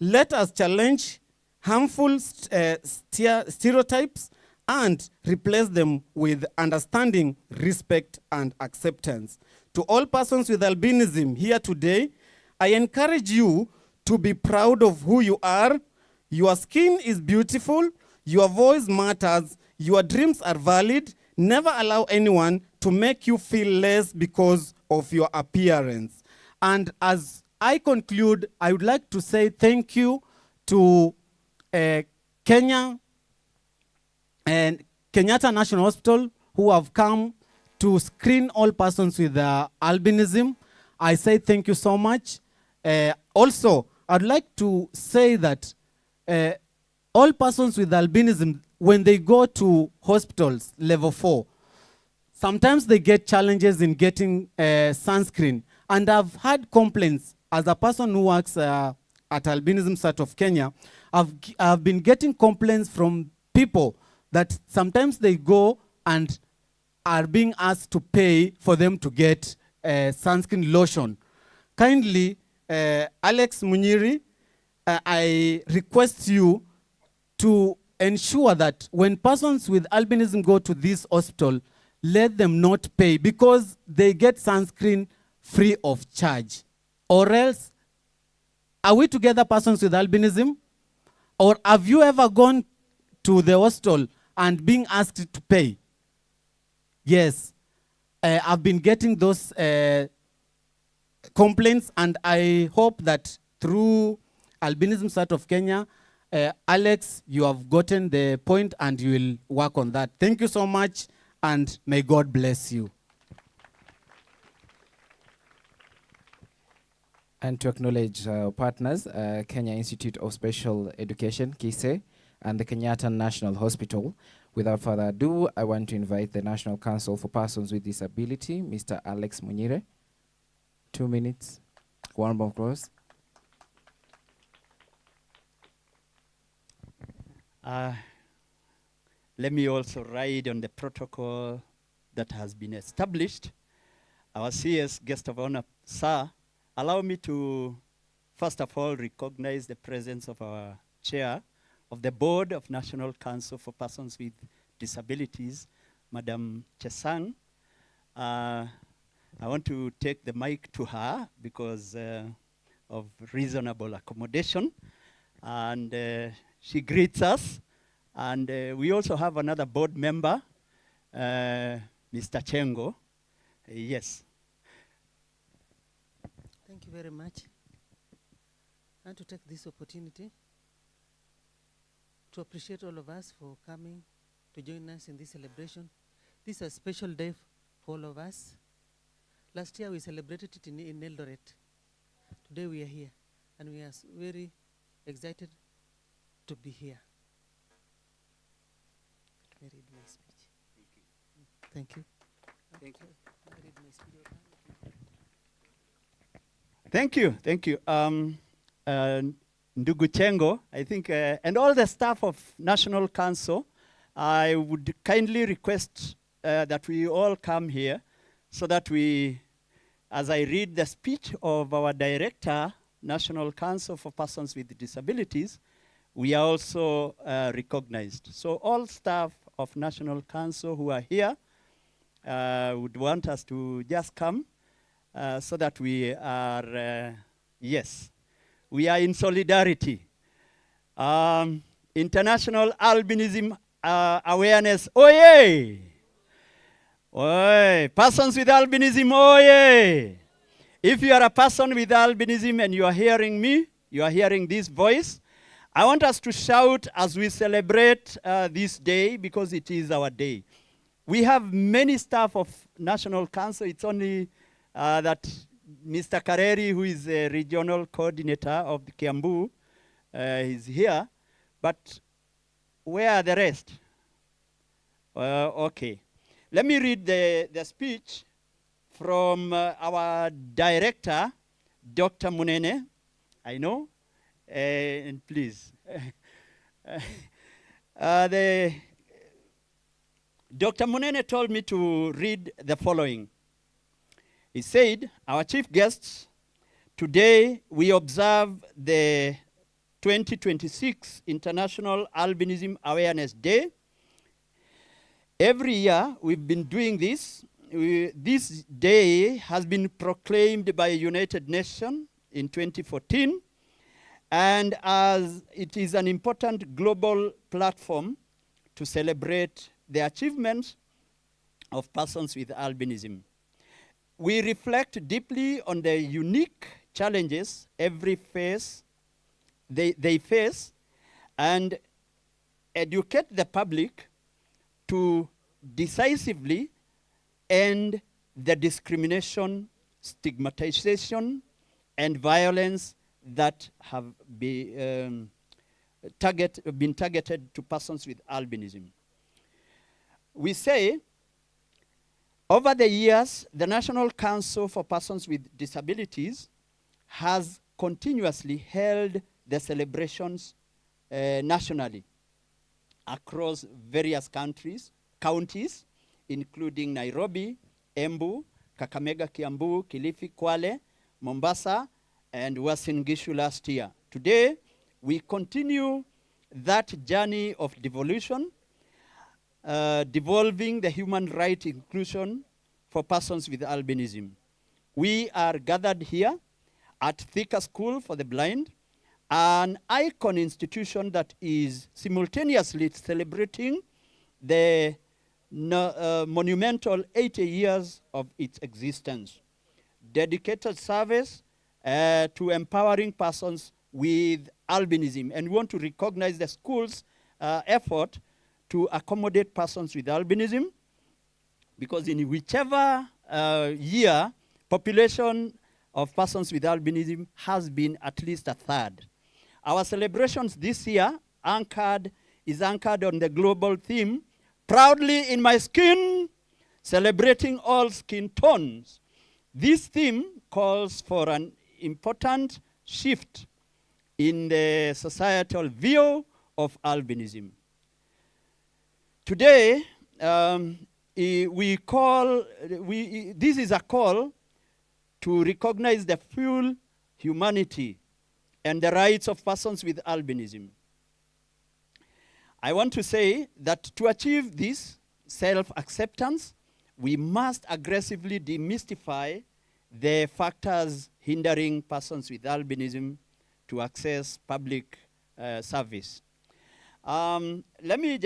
Let us challenge harmful stereotypes and replace them with understanding, respect, and acceptance. To all persons with albinism here today, I encourage you to be proud of who you are. Your skin is beautiful, your voice matters, your dreams are valid. Never allow anyone to make you feel less because of your appearance. And as I conclude, I would like to say thank you to Kenya and Kenyatta National Hospital, who have come to screen all persons with albinism. I say thank you so much. Also, I'd like to say that all persons with albinism, when they go to hospitals, level 4, sometimes they get challenges in getting sunscreen. And I've had complaints as a person who works at Albinism Society of Kenya. I've been getting complaints from people that sometimes they go and are being asked to pay for them to get sunscreen lotion. Kindly, Alex Munyiri, I request you to ensure that when persons with albinism go to this hospital, let them not pay because they get sunscreen free of charge. Or else, are we together persons with albinism? Or have you ever gone to the hostel and being asked to pay? Yes, I've been getting those complaints, and I hope that through Albinism Society of Kenya, Alex, you have gotten the point and you will work on that. Thank you so much, and may God bless you. And to acknowledge our partners, Kenya Institute of Special Education, KISE, and the Kenyatta National Hospital. Without further ado, I want to invite the National Council for Persons with Disability, Mr. Alex Munyire. 2 minutes. One more applause. Let me also ride on the protocol that has been established. Our CS guest of honor, sir, allow me to, first of all, recognize the presence of our chair of the Board of National Council for Persons with Disabilities, Madam Chesang. I want to take the mic to her because of reasonable accommodation. And she greets us. And we also have another board member, Mr. Chengo. Yes. Thank you very much. I want to take this opportunity to appreciate all of us for coming to join us in this celebration. This is a special day for all of us. Last year we celebrated it in Eldoret. Today we are here, and we are very excited to be here. Let me read my speech. Thank you. Thank you. Let me read my speech. Thank you, thank you. Ndugu Chengo, I think, and all the staff of National Council, I would kindly request that we all come here so that we, as I read the speech of our director, National Council for Persons with Disabilities, we are also recognized. So all staff of National Council who are here would want us to just come so that we are, yes, we are in solidarity. International Albinism Awareness, oye! Oye! Persons with albinism, oye! If you are a person with albinism and you are hearing me, you are hearing this voice, I want us to shout as we celebrate this day because it is our day. We have many staff of National Council. It's only that Mr. Kareri, who is a regional coordinator of the Kiambu, is here. But where are the rest? Okay. Let me read the speech from our director, Dr. Munene. I know. And please. Dr. Munene told me to read the following. He said, our chief guests, today we observe the 2026 International Albinism Awareness Day. Every year we've been doing this. This day has been proclaimed by United Nations in 2014, and as it is an important global platform to celebrate the achievements of persons with albinism. We reflect deeply on the unique challenges they face and educate the public to decisively end the discrimination, stigmatization, and violence that have been targeted to persons with albinism. We say, over the years, the National Council for Persons with Disabilities has continuously held the celebrations nationally across various counties, including Nairobi, Embu, Kakamega, Kiambu, Kilifi, Kwale, Mombasa, and Uasin Gishu last year. Today, we continue that journey of devolution, devolving the human right inclusion for persons with albinism. We are gathered here at Thika School for the Blind, an icon institution that is simultaneously celebrating the monumental 80 years of its existence. Dedicated service to empowering persons with albinism. And we want to recognize the school's effort to accommodate persons with albinism, because in whichever year, population of persons with albinism has been at least a third. Our celebrations this year is anchored on the global theme, proudly in my skin, celebrating all skin tones. This theme calls for an important shift in the societal view of albinism. Today, this is a call to recognize the full humanity and the rights of persons with albinism. I want to say that to achieve this self-acceptance, we must aggressively demystify the factors hindering persons with albinism to access public service. Let me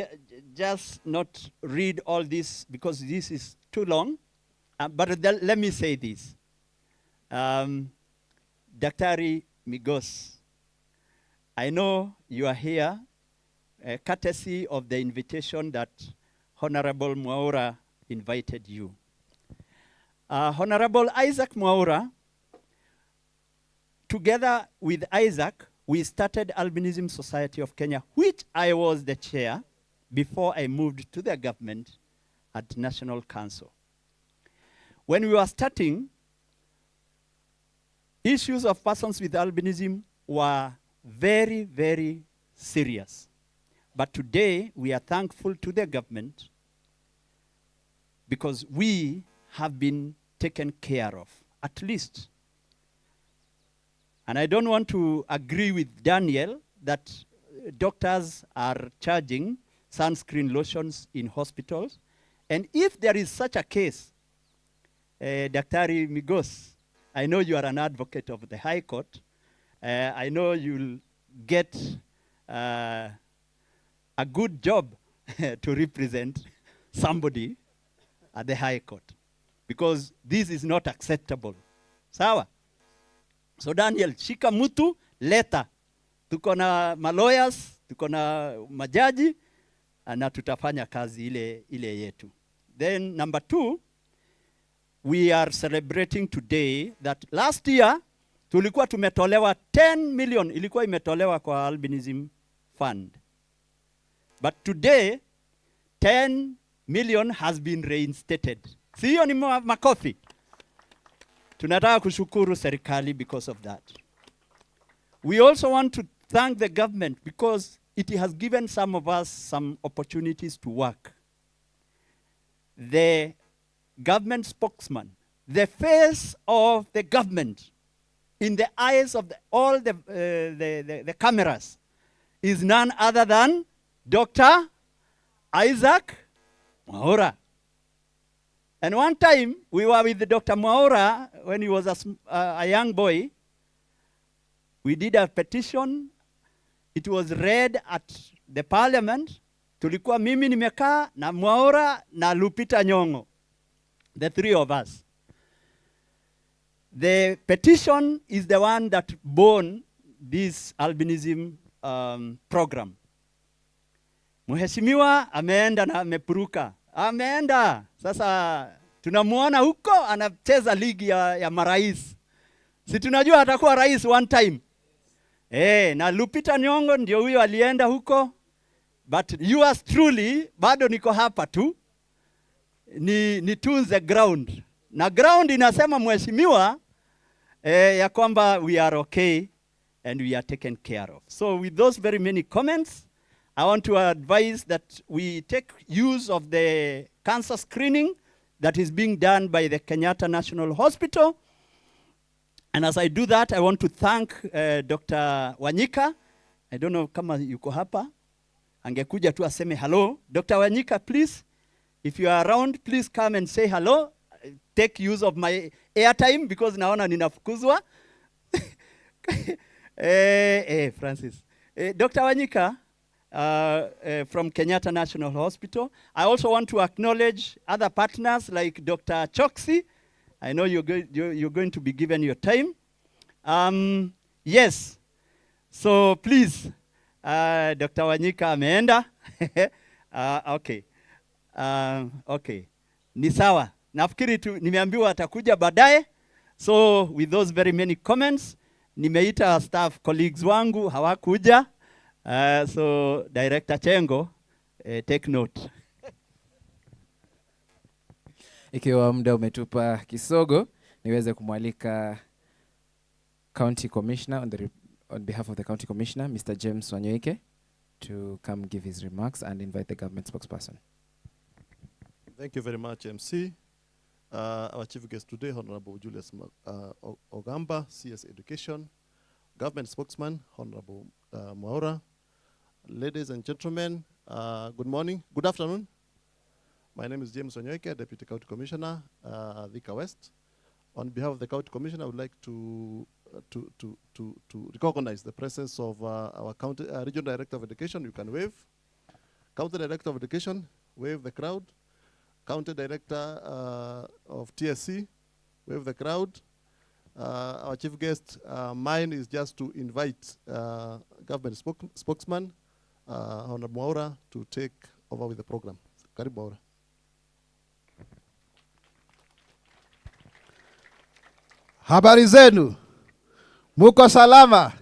just not read all this because this is too long, but let me say this. Daktari Migos, I know you are here courtesy of the invitation that Honorable Mwaura invited you. Honorable Isaac Mwaura, together with Isaac, we started Albinism Society of Kenya, which I was the chair before I moved to the government at National Council. When we were starting, issues of persons with albinism were very, very serious. But today, we are thankful to the government because we have been taken care of, at least. And I don't want to agree with Daniel that doctors are charging sunscreen lotions in hospitals. And if there is such a case, Daktari Migos, I know you are an advocate of the High Court. I know you'll get a good job to represent somebody at the High Court, because this is not acceptable. Sawa? So Daniel, shika mutu, leta. Tuko na malawyers, tuko na majaji, na tutafanya kazi ile yetu. Then number 2, we are celebrating today that last year, tulikuwa tumetolewa 10 million, ilikuwa imetolewa kwa Albinism Fund. But today, 10 million has been reinstated. Siyo ni makofi. Tunataka kushukuru serikali because of that. We also want to thank the government because it has given some of us some opportunities to work. The government spokesman, the face of the government, in the eyes of all the cameras, is none other than Dr. Isaac Mwaura. And one time, we were with Dr. Mwaura when he was a young boy. We did a petition. It was read at the parliament. Tulikuwa mimi nimekaa na Mwaura na Lupita Nyong'o, the 3 of us. The petition is the one that born this albinism program. Mheshimiwa ameenda na amepuruka. Ameenda. Sasa tunamuona huko anacheza ligi ya marais. Si tunajua atakuwa rais one time. Na Lupita Nyong'o ndio huyo alienda huko. But yours truly, bado niko hapa tu. Nitunze ground. Na ground inasema mheshimiwa ya kwamba we are okay and we are taken care of. So with those very many comments, I want to advise that we take use of the cancer screening that is being done by the Kenyatta National Hospital. And as I do that, I want to thank Dr. Wanyika. I don't know kama yuko hapa. Angekuja tu aseme hello. Dr. Wanyika, please, if you are around, please come and say hello. Take use of my airtime because naona ninafukuzwa. Francis. Dr. Wanyika, from Kenyatta National Hospital. I also want to acknowledge other partners like Dr. Choksi. I know you're going to be given your time. Yes, So please, Dr. Wanyika ameenda. Okay. Okay. Ni sawa. Nafikiri tu nimeambiwa atakuja baadaye. So with those very many comments, nimeita staff colleagues wangu hawakuja. So Director Chengo, take note. Ikiwa muda umetupa kisogo, niweze kumwalika County Commissioner on behalf of the County Commissioner, Mr. James Wanyoike, to come give his remarks and invite the government spokesperson. Thank you very much, MC. Our chief guest today, Honorable Julius Ogamba, CS Education, government spokesman, Honorable Mwaura. Ladies and gentlemen, good morning, good afternoon. My name is James Wanyoike, Deputy County Commissioner, Thika West. On behalf of the County Commissioner, I would like to recognize the presence of our county Regional Director of Education. You can wave. County Director of Education, wave the crowd. County Director of TSC, wave the crowd. Our chief guest, mine is just to invite government spokesman, Honorable Mwaura, to take over with the program. Karibu Mwaura. Habari zenu, muko salama?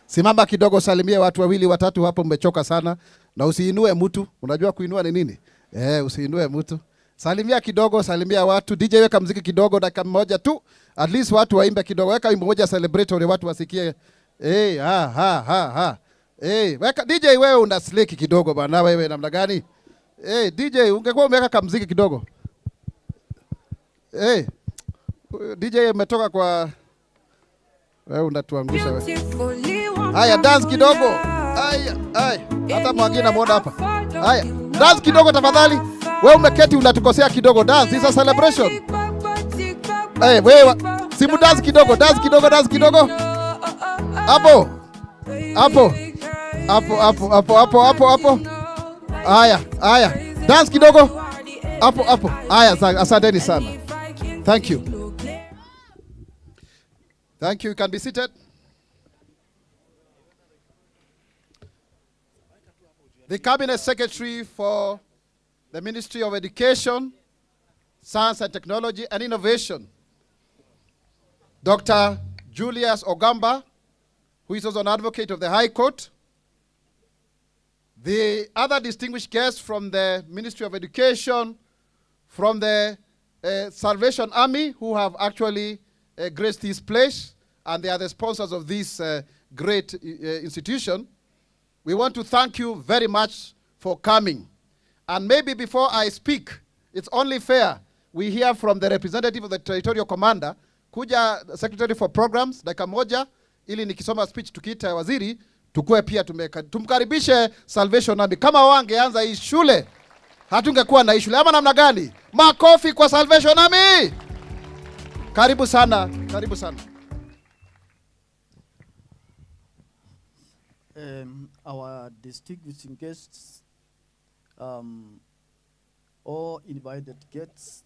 Simama kidogo, salimia watu wawili watatu hapo, mmechoka sana. Na usiinue mtu, unajua kuinua ni nini? Usiinue mtu. Salimia kidogo, salimia watu. DJ weka mziki kidogo, dakika moja tu. At least watu waimbe kidogo. Weka wimbo moja celebratory, watu wasikie. Weka DJ, wewe una slick kidogo bana, wewe namna gani? DJ ungekuwa umeweka kamziki kidogo. DJ umetoka kwa wewe, unatuangusha wewe. Haya, dance kidogo. Haya, hata mwingine muona hapa. Haya, dance kidogo tafadhali. Wewe umeketi unatukosea kidogo. Dance is a celebration. Wewe simu dance kidogo, dance kidogo, dance kidogo. Hapo. Hapo. Haya. Dance kidogo. Hapo. Haya, asanteni sana. Thank you. Thank you. You can be seated. The Cabinet Secretary for the Ministry of Education, Science and Technology and Innovation, Dr. Julius Ogamba, who is also an advocate of the High Court. The other distinguished guests from the Ministry of Education, from the Salvation Army, who have actually graced this place, and they are the sponsors of this great institution. We want to thank you very much for coming. And maybe before I speak, it's only fair we hear from the representative of the territorial commander, kuja Secretary for Programs, dakika moja, ili nikisoma speech tukiita waziri, tukue pia tumkaribishe Salvation Army. Kama wangeanza hii shule, hatungekuwa na hii shule. Ama namna gani? Makofi kwa Salvation Army. Karibu sana, karibu sana. Our distinguished guests, all invited guests,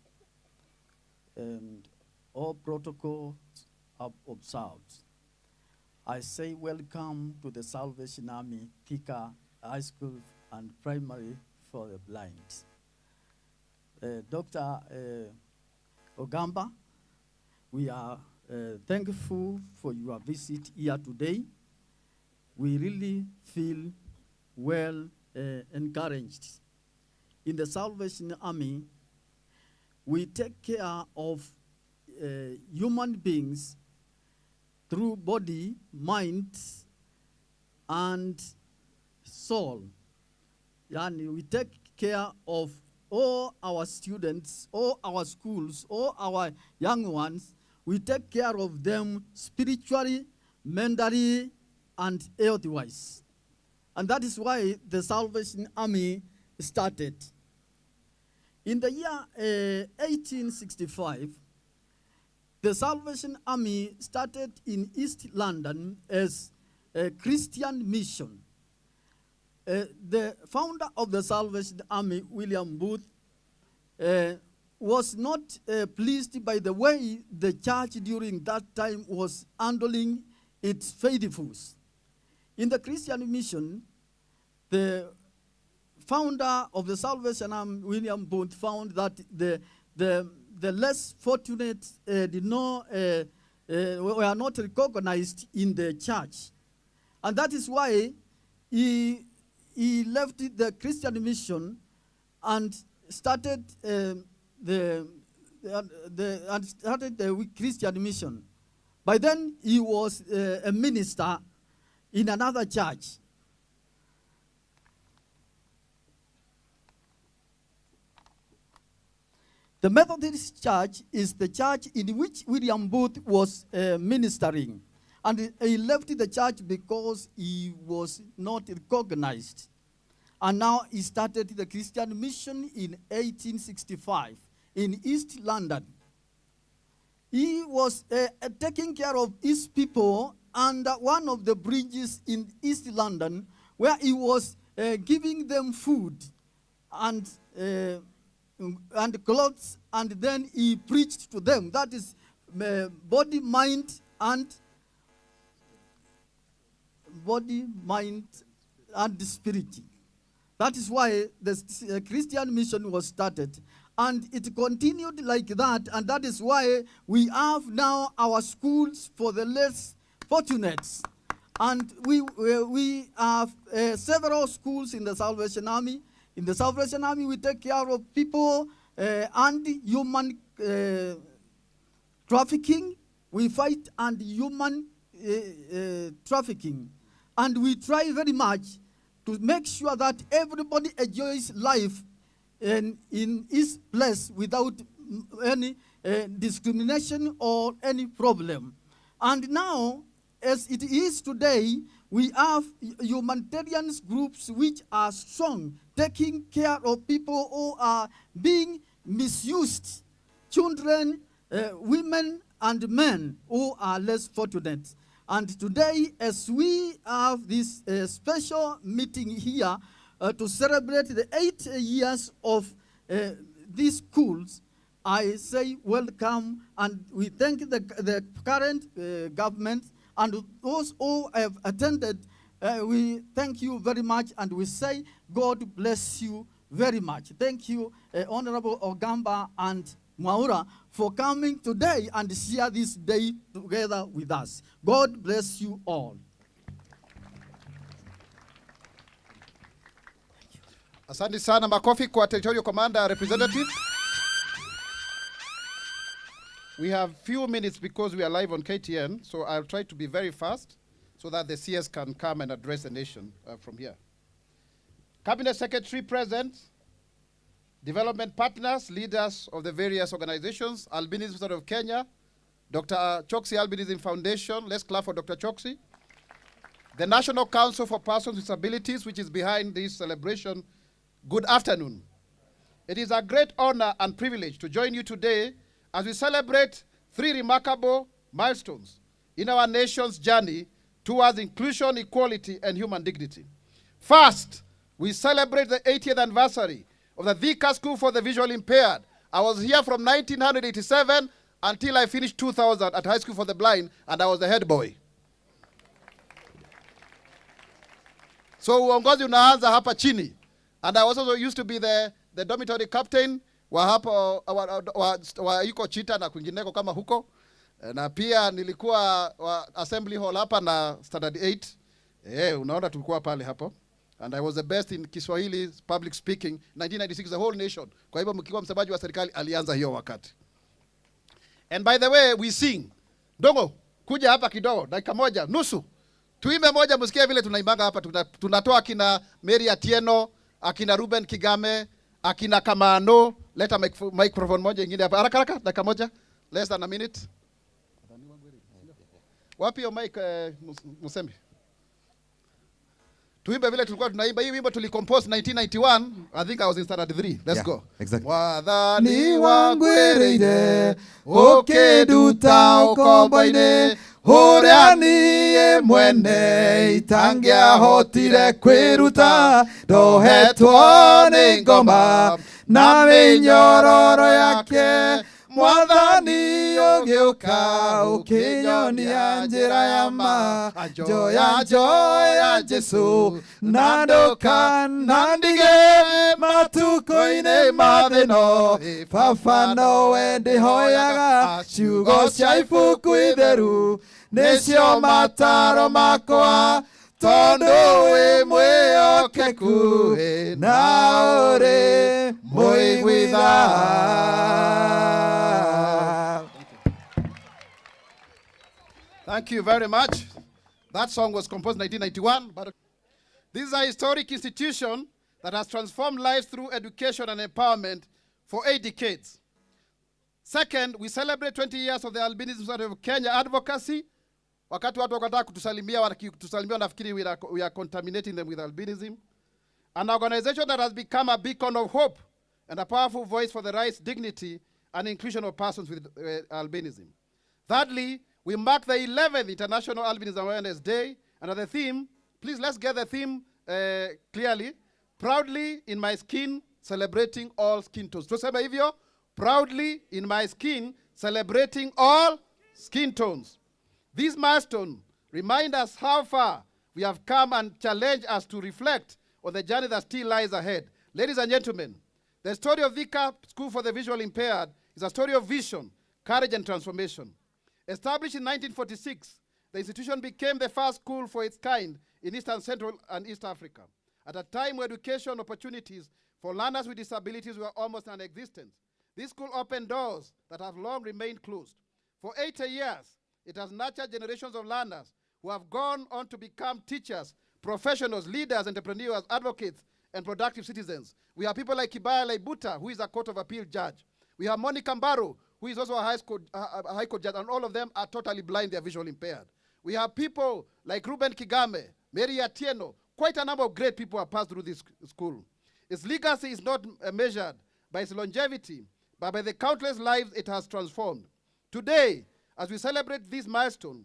and all protocols are observed. I say welcome to the Salvation Army, Thika High School and Primary for the Blind. Dr. Ogamba, we are thankful for your visit here today. We really feel well encouraged. In the Salvation Army, we take care of human beings through body, mind, and soul. And we take care of all our students, all our schools, all our young ones. We take care of them spiritually, mentally, and health-wise. And that is why the Salvation Army started. In the year 1865, the Salvation Army started in East London as a Christian mission. The founder of the Salvation Army, William Booth, was not pleased by the way the church during that time was handling its faithfuls. In the Christian mission, the founder of the Salvation Army, William Booth, found that the less fortunate were not recognized in the church. And that is why he left the Christian mission and started the Christian mission. By then, he was a minister in another church. The Methodist Church is the church in which William Booth was ministering. And he left the church because he was not recognized. And now he started the Christian mission in 1865 in East London. He was taking care of his people under one of the bridges in East London, where he was giving them food and clothes, and then he preached to them. That is body, mind, and spirit. That is why the Christian mission was started. And it continued like that, and that is why we have now our schools for the less fortunate. And we have several schools in the Salvation Army. In the Salvation Army, we take care of people and human trafficking. We fight anti-human trafficking. And we try very much to make sure that everybody enjoys life in his place without any discrimination or any problem. And now, as it is today, we have humanitarian groups which are strong, taking care of people who are being misused, children, women, and men who are less fortunate. And today, as we have this special meeting here to celebrate the 8 years of these schools, I say welcome, and we thank the current government and those who have attended. We thank you very much, and we say God bless you very much. Thank you, Honorable Ogamba and Mwaura, for coming today and share this day together with us. God bless you all. Asante sana, makofi kwa Territorial Commander Representative. We have few minutes because we are live on KTN, so I'll try to be very fast so that the CS can come and address the nation from here. Cabinet Secretary present, development partners, leaders of the various organizations, Albinism of Kenya, Dr. Choksi Albinism Foundation, let's clap for Dr. Choksi. The National Council for Persons with Disabilities, which is behind this celebration, good afternoon. It is a great honor and privilege to join you today as we celebrate 3 remarkable milestones in our nation's journey towards inclusion, equality, and human dignity. First, we celebrate the 80th anniversary of the Thika School for the Visually Impaired. I was here from 1987 until I finished 2000 at High School for the Blind, and I was the head boy. So uongozi unaanza hapa chini. And I also used to be the dormitory captain wa hapa wa yuko Chita na kwingineko kama huko. Na pia nilikuwa assembly hall hapa na standard 8. Unaona tulikuwa pale hapo. And I was the best in Kiswahili public speaking 1996, the whole nation. Kwa hivyo mkiwa msemaji wa serikali alianza hiyo wakati. And by the way, we sing. Dongo, kuja hapa kidogo, dakika moja, nusu. Tuimbe moja, msikie vile tunaimbanga hapa. Tunatoa akina Mary Atieno, akina Ruben Kigame, akina Kamano. Leta microphone moja ingine hapa. Haraka haraka, dakika moja. Less than a minute. Wapi yo mic, Musembi? Tuimbe vile tulikuwa tunaimba. Hii wimbo tulicompose 1991. I think I was in standard 3. Let's go. Exactly. Wadhani wangwereire okeduta okomboine hurianie mwene itangia hotire kwiruta ndohetwo ni ngoma na minyororo yake Mwathani ũgĩũka ũkĩnyonia njĩra ya ma. Njoya Jesu na ndige matukũ-inĩ ma thĩno. Baba nowe ndĩhoyaga, ciugo cia ibuku itheru nĩcio mataro makwa, tondũ wĩ mwĩhokeku na ũrĩ mũiguitha. Thank you very much. That song was composed in 1991. But this is a historic institution that has transformed lives through education and empowerment for 8 decades. Second, we celebrate 20 years of the Albinism Society of Kenya advocacy. Wakati watu wakataka kutusalimia nafikiri we are contaminating them with albinism. An organization that has become a beacon of hope and a powerful voice for the rights, dignity, and inclusion of persons with albinism. Thirdly, we mark the 11th International Albinism Awareness Day, and the theme, please let's get the theme clearly. Proudly in my skin, celebrating all skin tones. Tuseme hivyo, proudly in my skin, celebrating all skin tones. These milestones remind us how far we have come and challenge us to reflect on the journey that still lies ahead. Ladies and gentlemen, the story of Thika School for the Visually Impaired is a story of vision, courage, and transformation. Established in 1946, the institution became the first school for its kind in Eastern, Central, and East Africa, at a time where education opportunities for learners with disabilities were almost non-existent. This school opened doors that have long remained closed. For 80 years, it has nurtured generations of learners who have gone on to become teachers, professionals, leaders, entrepreneurs, advocates, and productive citizens. We have people like Kibaya Laibuta, who is a Court of Appeal judge. We have Monica Mbaro, who is also a high court judge, and all of them are totally blind, they are visually impaired. We have people like Ruben Kigame, Mary Atieno, quite a number of great people have passed through this school. Its legacy is not measured by its longevity, but by the countless lives it has transformed. Today, as we celebrate this milestone,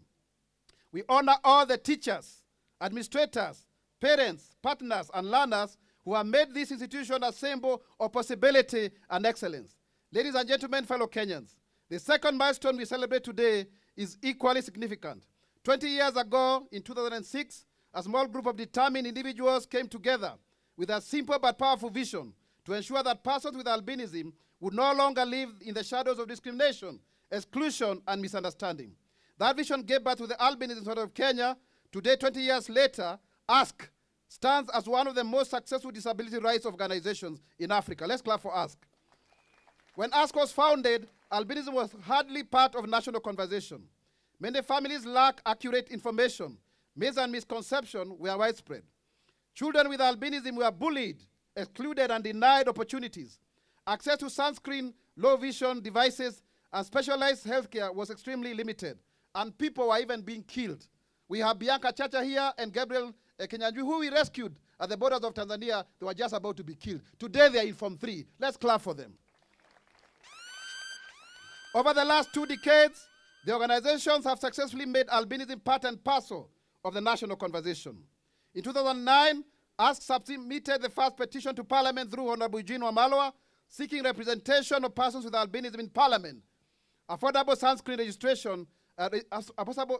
we honor all the teachers, administrators, parents, partners, and learners who have made this institution a symbol of possibility and excellence. Ladies and gentlemen, fellow Kenyans, the second milestone we celebrate today is equally significant. 20 years ago, in 2006, a small group of determined individuals came together with a simple but powerful vision to ensure that persons with albinism would no longer live in the shadows of discrimination, exclusion, and misunderstanding. That vision gave birth to the Albinism Society of Kenya. Today, 20 years later, ASK stands as one of the most successful disability rights organizations in Africa. Let's clap for ASK. When ASK was founded, albinism was hardly part of national conversation. Many families lack accurate information. Myths and misconceptions were widespread. Children with albinism were bullied, excluded, and denied opportunities. Access to sunscreen, low vision devices, and specialized healthcare was extremely limited, and people were even being killed. We have Bianca Chacha here and Gabriel Kenyanjui, who we rescued at the borders of Tanzania. They were just about to be killed. Today they are in Form 3. Let's clap for them. Over the last 2 decades, the organizations have successfully made albinism part and parcel of the national conversation. In 2009, ASK submitted the first petition to Parliament through Honorable Eugene Wamalwa, seeking representation of persons with albinism in Parliament. Affordable sunscreen registration, affordable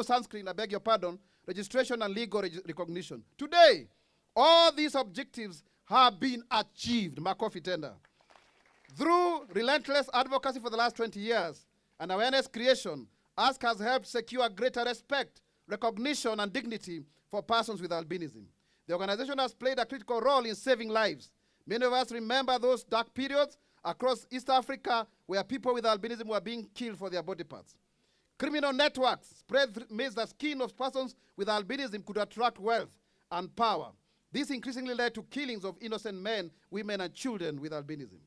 sunscreen, I beg your pardon, registration and legal recognition. Today, all these objectives have been achieved, Makofi Tender. Through relentless advocacy for the last 20 years and awareness creation, ASK has helped secure greater respect, recognition, and dignity for persons with albinism. The organization has played a critical role in saving lives. Many of us remember those dark periods across East Africa where people with albinism were being killed for their body parts. Criminal networks spread myths that skin of persons with albinism could attract wealth and power. This increasingly led to killings of innocent men, women, and children with albinism.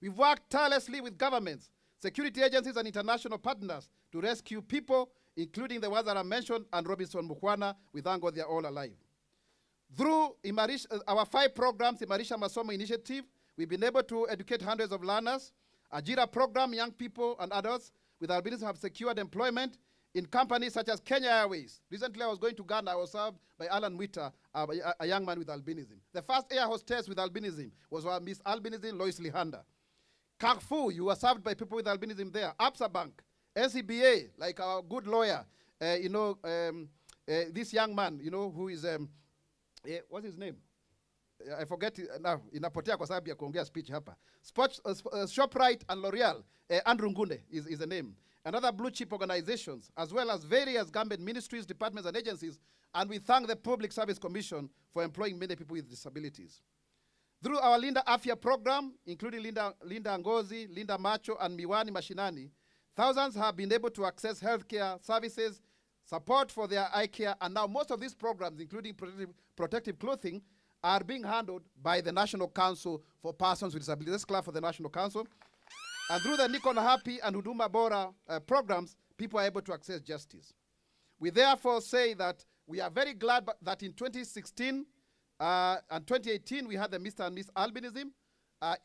We've worked tirelessly with governments, security agencies, and international partners to rescue people, including the ones that I mentioned, and Robinson Mukwana, with Ango, they're all alive. Through our 5 programs, Imarisha Masomo Initiative, we've been able to educate hundreds of learners. Ajira program, young people and adults with albinism have secured employment in companies such as Kenya Airways. Recently, I was going to Ghana. I was served by Alan Witter, a young man with albinism. The first air hostess with albinism was Miss Albinism Lois Lihanda. Carrefour, you were served by people with albinism there. Absa Bank, NCBA, like our good lawyer, this young man, who is, what's his name? I forget it now. Inapotea kwa sababu ya kuongea speech hapa. Shoprite and L'Oreal, Andrew Ngunde is the name. And other blue chip organizations, as well as various government ministries, departments, and agencies. And we thank the Public Service Commission for employing many people with disabilities. Through our Linda Afya program, including Linda Ngozi, Linda Macho, and Miwani Mashinani, thousands have been able to access healthcare services, support for their eye care, and now most of these programs, including protective clothing, are being handled by the National Council for Persons with Disabilities. Let's clap for the National Council. And through the Niko na Happy and Huduma Bora programs, people are able to access justice. We therefore say that we are very glad that in 2016 and 2018, we had the Mr. and Miss Albinism,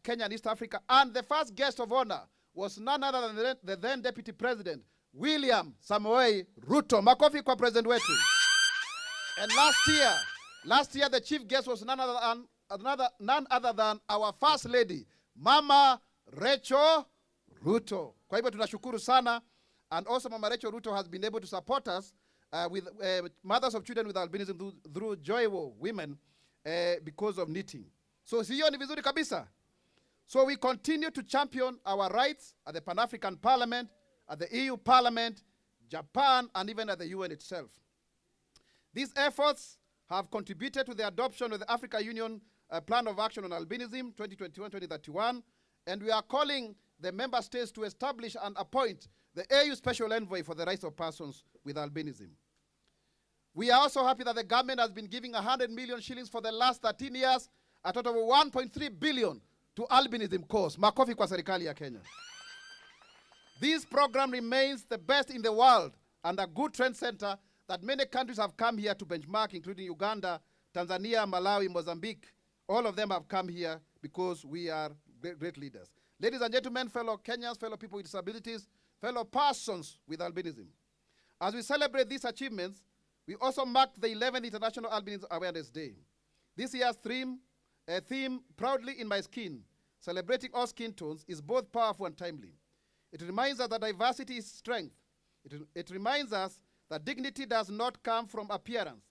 Kenya and East Africa, and the first guest of honor was none other than the then Deputy President, William Samoei Ruto. Makofi kwa President wetu. And last year, the chief guest was none other than our First Lady, Mama Rachel Ruto. Kwa hivyo tunashukuru sana. And also Mama Rachel Ruto has been able to support us with mothers of children with albinism through Joywo Women because of knitting. So siyo ni vizuri kabisa. So we continue to champion our rights at the Pan-African Parliament, at the EU Parliament, Japan, and even at the UN itself. These efforts have contributed to the adoption of the Africa Union Plan of Action on Albinism 2021-2031, and we are calling the member states to establish and appoint the AU Special Envoy for the Rights of Persons with Albinism. We are also happy that the government has been giving 100 million shillings for the last 13 years, a total of 1.3 billion to albinism cause. Makofi kwa serikali ya Kenya. This program remains the best in the world and a good trend center that many countries have come here to benchmark, including Uganda, Tanzania, Malawi, Mozambique. All of them have come here because we are great leaders. Ladies and gentlemen, fellow Kenyans, fellow people with disabilities, fellow persons with albinism. As we celebrate these achievements, we also marked the 11th International Albinism Awareness Day. This year's theme, Proudly in My Skin, celebrating all skin tones, is both powerful and timely. It reminds us that diversity is strength. It reminds us that dignity does not come from appearance,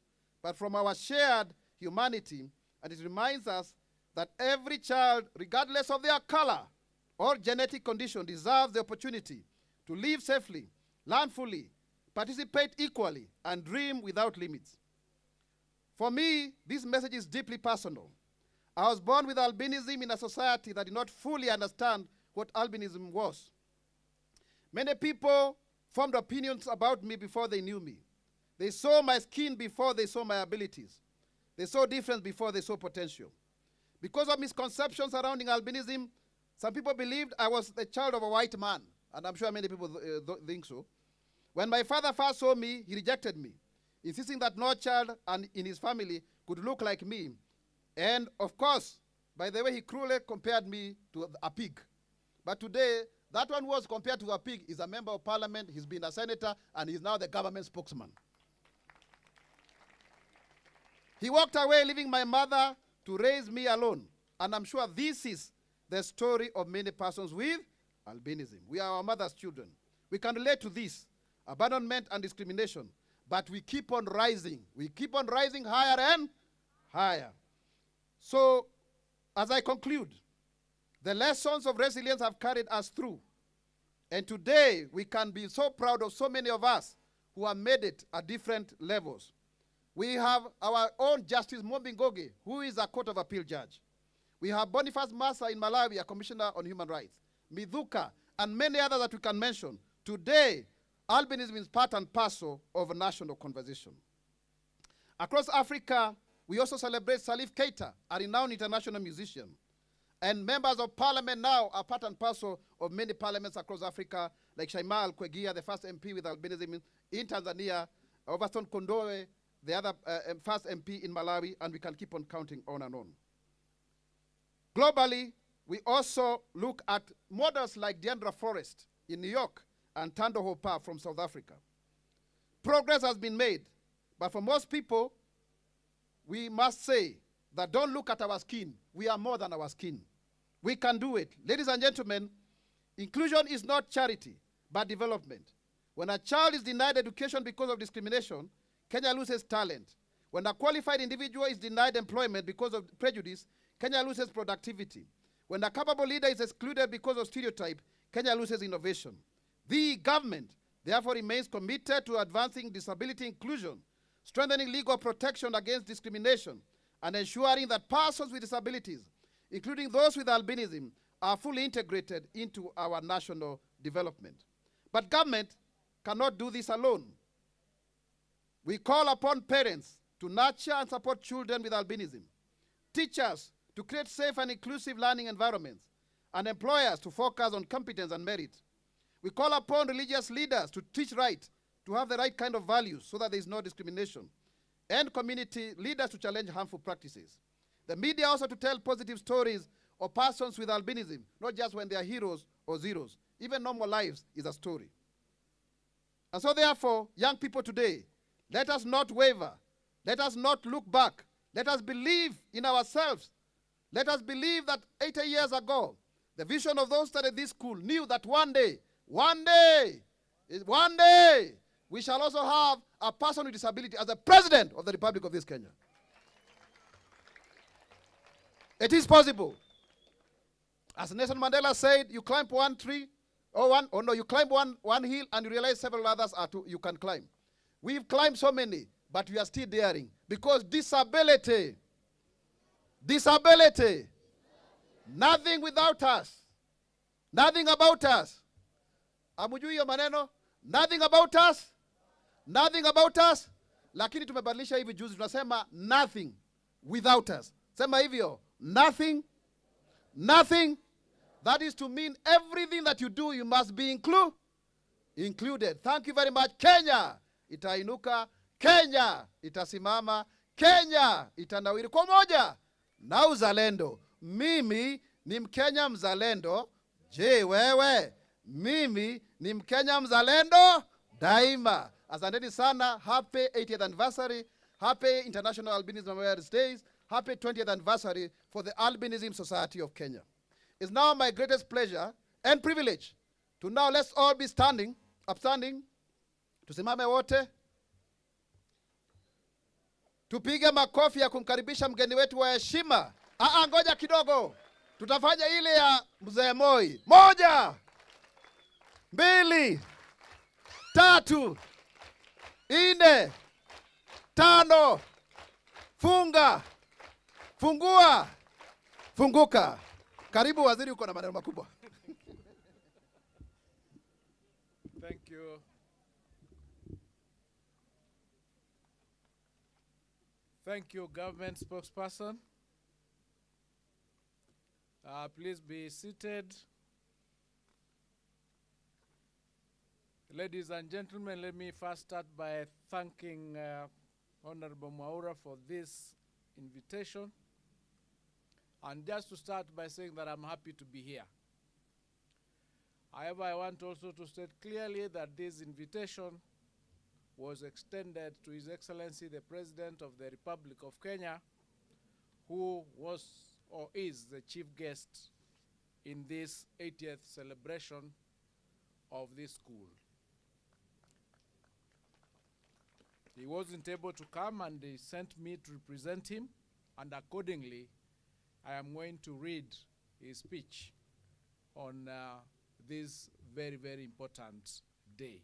but from our shared humanity. And it reminds us that every child, regardless of their color or genetic condition, deserves the opportunity to live safely, learn fully, participate equally, and dream without limits. For me, this message is deeply personal. I was born with albinism in a society that did not fully understand what albinism was. Many people formed opinions about me before they knew me. They saw my skin before they saw my abilities. They saw difference before they saw potential. Because of misconceptions surrounding albinism, some people believed I was the child of a white man, and I'm sure many people think so. When my father first saw me, he rejected me, insisting that no child in his family could look like me. And of course, by the way, he cruelly compared me to a pig. But today, that one was compared to a pig. He's a member of parliament, he's been a senator, and he's now the government spokesman. He walked away, leaving my mother to raise me alone. And I'm sure this is the story of many persons with albinism. We are our mother's children. We can relate to this, abandonment and discrimination, but we keep on rising. We keep on rising higher and higher. So, as I conclude, the lessons of resilience have carried us through. And today, we can be so proud of so many of us who have made it at different levels. We have our own Justice Mombi Ngoge, who is a Court of Appeal judge. We have Boniface Massa in Malawi, a commissioner on human rights. Mithuka, and many others that we can mention. Today, albinism is part and parcel of a national conversation. Across Africa, we also celebrate Salif Keita, a renowned international musician. And members of parliament now are part and parcel of many parliaments across Africa, like Shaimal Kwegia, the first MP with albinism in Tanzania, Overton Kondoe, the other first MP in Malawi, and we can keep on counting on and on. Globally, we also look at models like Deandra Forrest in New York and Thando Hopa from South Africa. Progress has been made, but for most people, we must say that don't look at our skin. We are more than our skin. We can do it. Ladies and gentlemen, inclusion is not charity, but development. When a child is denied education because of discrimination, Kenya loses talent. When a qualified individual is denied employment because of prejudice, Kenya loses productivity. When a capable leader is excluded because of stereotype, Kenya loses innovation. The government, therefore, remains committed to advancing disability inclusion, strengthening legal protection against discrimination, and ensuring that persons with disabilities, including those with albinism, are fully integrated into our national development. But government cannot do this alone. We call upon parents to nurture and support children with albinism, teachers to create safe and inclusive learning environments, and employers to focus on competence and merit. We call upon religious leaders to teach right, to have the right kind of values so that there is no discrimination, and community leaders to challenge harmful practices. The media also to tell positive stories of persons with albinism, not just when they are heroes or zeros. Even normal lives is a story. And so therefore, young people today, let us not waver. Let us not look back. Let us believe in ourselves. Let us believe that 80 years ago, the vision of those who started this school knew that one day, we shall also have a person with disability as the president of the Republic of this Kenya. It is possible. As Nelson Mandela said, you climb one tree, you climb one hill and you realize several others you can climb. We've climbed so many, but we are still daring because disability, nothing without us, nothing about us. Amujui hiyo maneno, nothing about us, lakini tumebadilisha hivi juzi, tunasema nothing without us. Sema hivyo, nothing. That is to mean everything that you do, you must be included. Thank you very much. Kenya itainuka, Kenya itasimama, Kenya itanawiri kwa moja na uzalendo. Mimi ni Mkenya mzalendo. Je, wewe? Mimi ni Mkenya mzalendo daima. Asanteni sana. Happy 80th anniversary. Happy International Albinism Awareness Days. Happy 20th anniversary for the Albinism Society of Kenya. It's now my greatest pleasure and privilege to now let's all be upstanding. Tusimame wote. Tupige makofi ya kumkaribisha mgeni wetu wa heshima. Ngoja kidogo. Tutafanya ile ya Mzee Moi. 1, 2, 3, 4, 5. Fungua. Funguka. Karibu waziri, uko na maneno makubwa. Thank you. Thank you, government spokesperson. Please be seated. Ladies and gentlemen, let me first start by thanking Honorable Mwaura for this invitation. And just to start by saying that I'm happy to be here. However, I want also to state clearly that this invitation was extended to His Excellency the President of the Republic of Kenya, who was or is the chief guest in this 80th celebration of this school. He wasn't able to come and he sent me to represent him, and accordingly, I am going to read his speech on this very, very important day.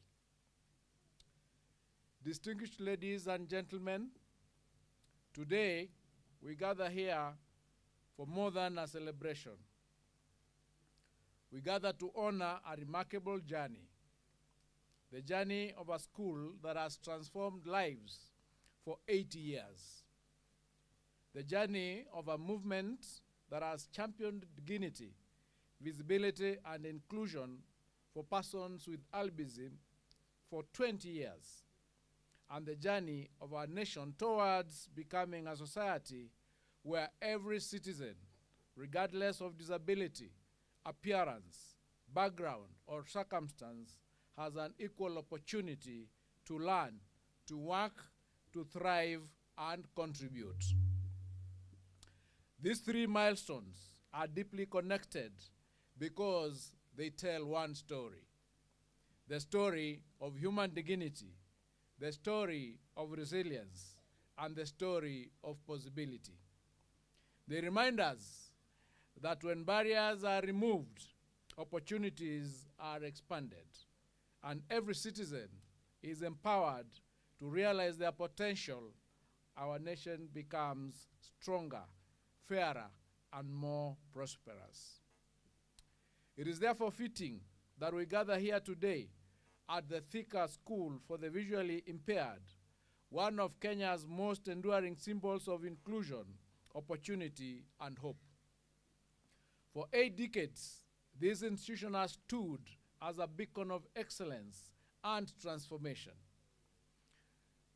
Distinguished ladies and gentlemen, today we gather here for more than a celebration. We gather to honor a remarkable journey, the journey of a school that has transformed lives for 80 years. The journey of a movement that has championed dignity, visibility, and inclusion for persons with albinism for 20 years. And the journey of our nation towards becoming a society where every citizen, regardless of disability, appearance, background, or circumstance, has an equal opportunity to learn, to work, to thrive, and contribute. These 3 milestones are deeply connected because they tell one story: the story of human dignity, the story of resilience, and the story of possibility. They remind us that when barriers are removed, opportunities are expanded, and every citizen is empowered to realize their potential. Our nation becomes stronger, fairer, and more prosperous. It is therefore fitting that we gather here today at the Thika School for the Visually Impaired, one of Kenya's most enduring symbols of inclusion, opportunity, and hope. For 8 decades, this institution has stood as a beacon of excellence and transformation.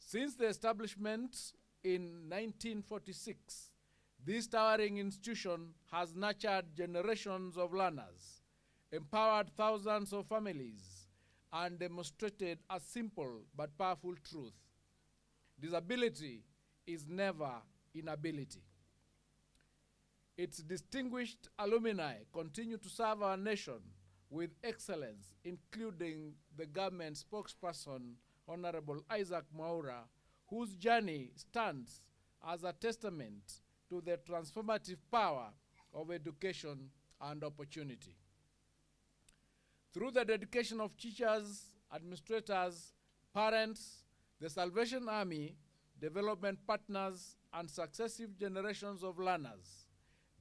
Since the establishment in 1946, this towering institution has nurtured generations of learners, empowered thousands of families, and demonstrated a simple but powerful truth: disability is never inability. Its distinguished alumni continue to serve our nation with excellence, including the government spokesperson, Honorable Isaac Mwaura, whose journey stands as a testament to the transformative power of education and opportunity. Through the dedication of teachers, administrators, parents, the Salvation Army, development partners, and successive generations of learners,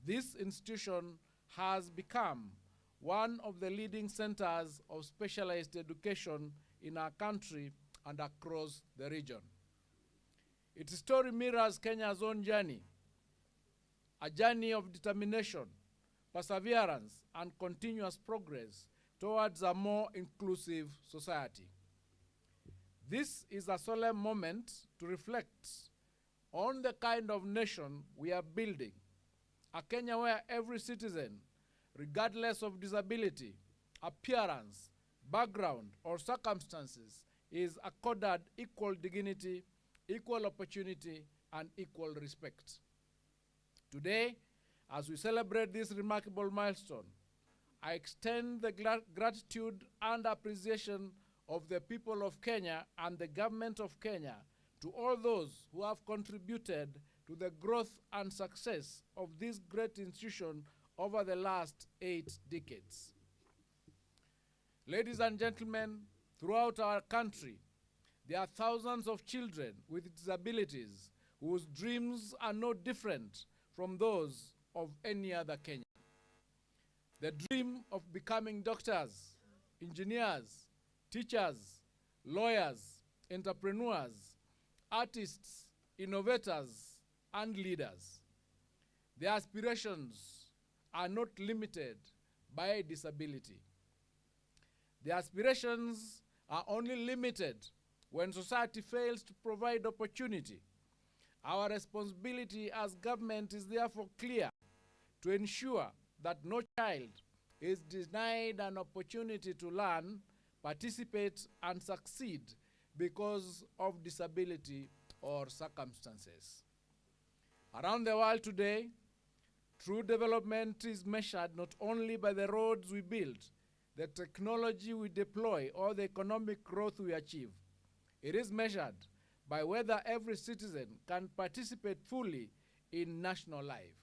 this institution has become one of the leading centers of specialized education in our country and across the region. Its story mirrors Kenya's own journey, a journey of determination, perseverance, and continuous progress towards a more inclusive society. This is a solemn moment to reflect on the kind of nation we are building, a Kenya where every citizen, regardless of disability, appearance, background, or circumstances, is accorded equal dignity, equal opportunity, and equal respect. Today, as we celebrate this remarkable milestone, I extend the gratitude and appreciation of the people of Kenya and the government of Kenya to all those who have contributed to the growth and success of this great institution over the last 8 decades. Ladies and gentlemen, throughout our country, there are thousands of children with disabilities whose dreams are no different from those of any other Kenyan. The dream of becoming doctors, engineers, teachers, lawyers, entrepreneurs, artists, innovators, and leaders. Their aspirations are not limited by disability. Their aspirations are only limited when society fails to provide opportunity. Our responsibility as government is therefore clear: to ensure that no child is denied an opportunity to learn, participate, and succeed because of disability or circumstances. Around the world today, true development is measured not only by the roads we build, the technology we deploy, or the economic growth we achieve. It is measured by whether every citizen can participate fully in national life.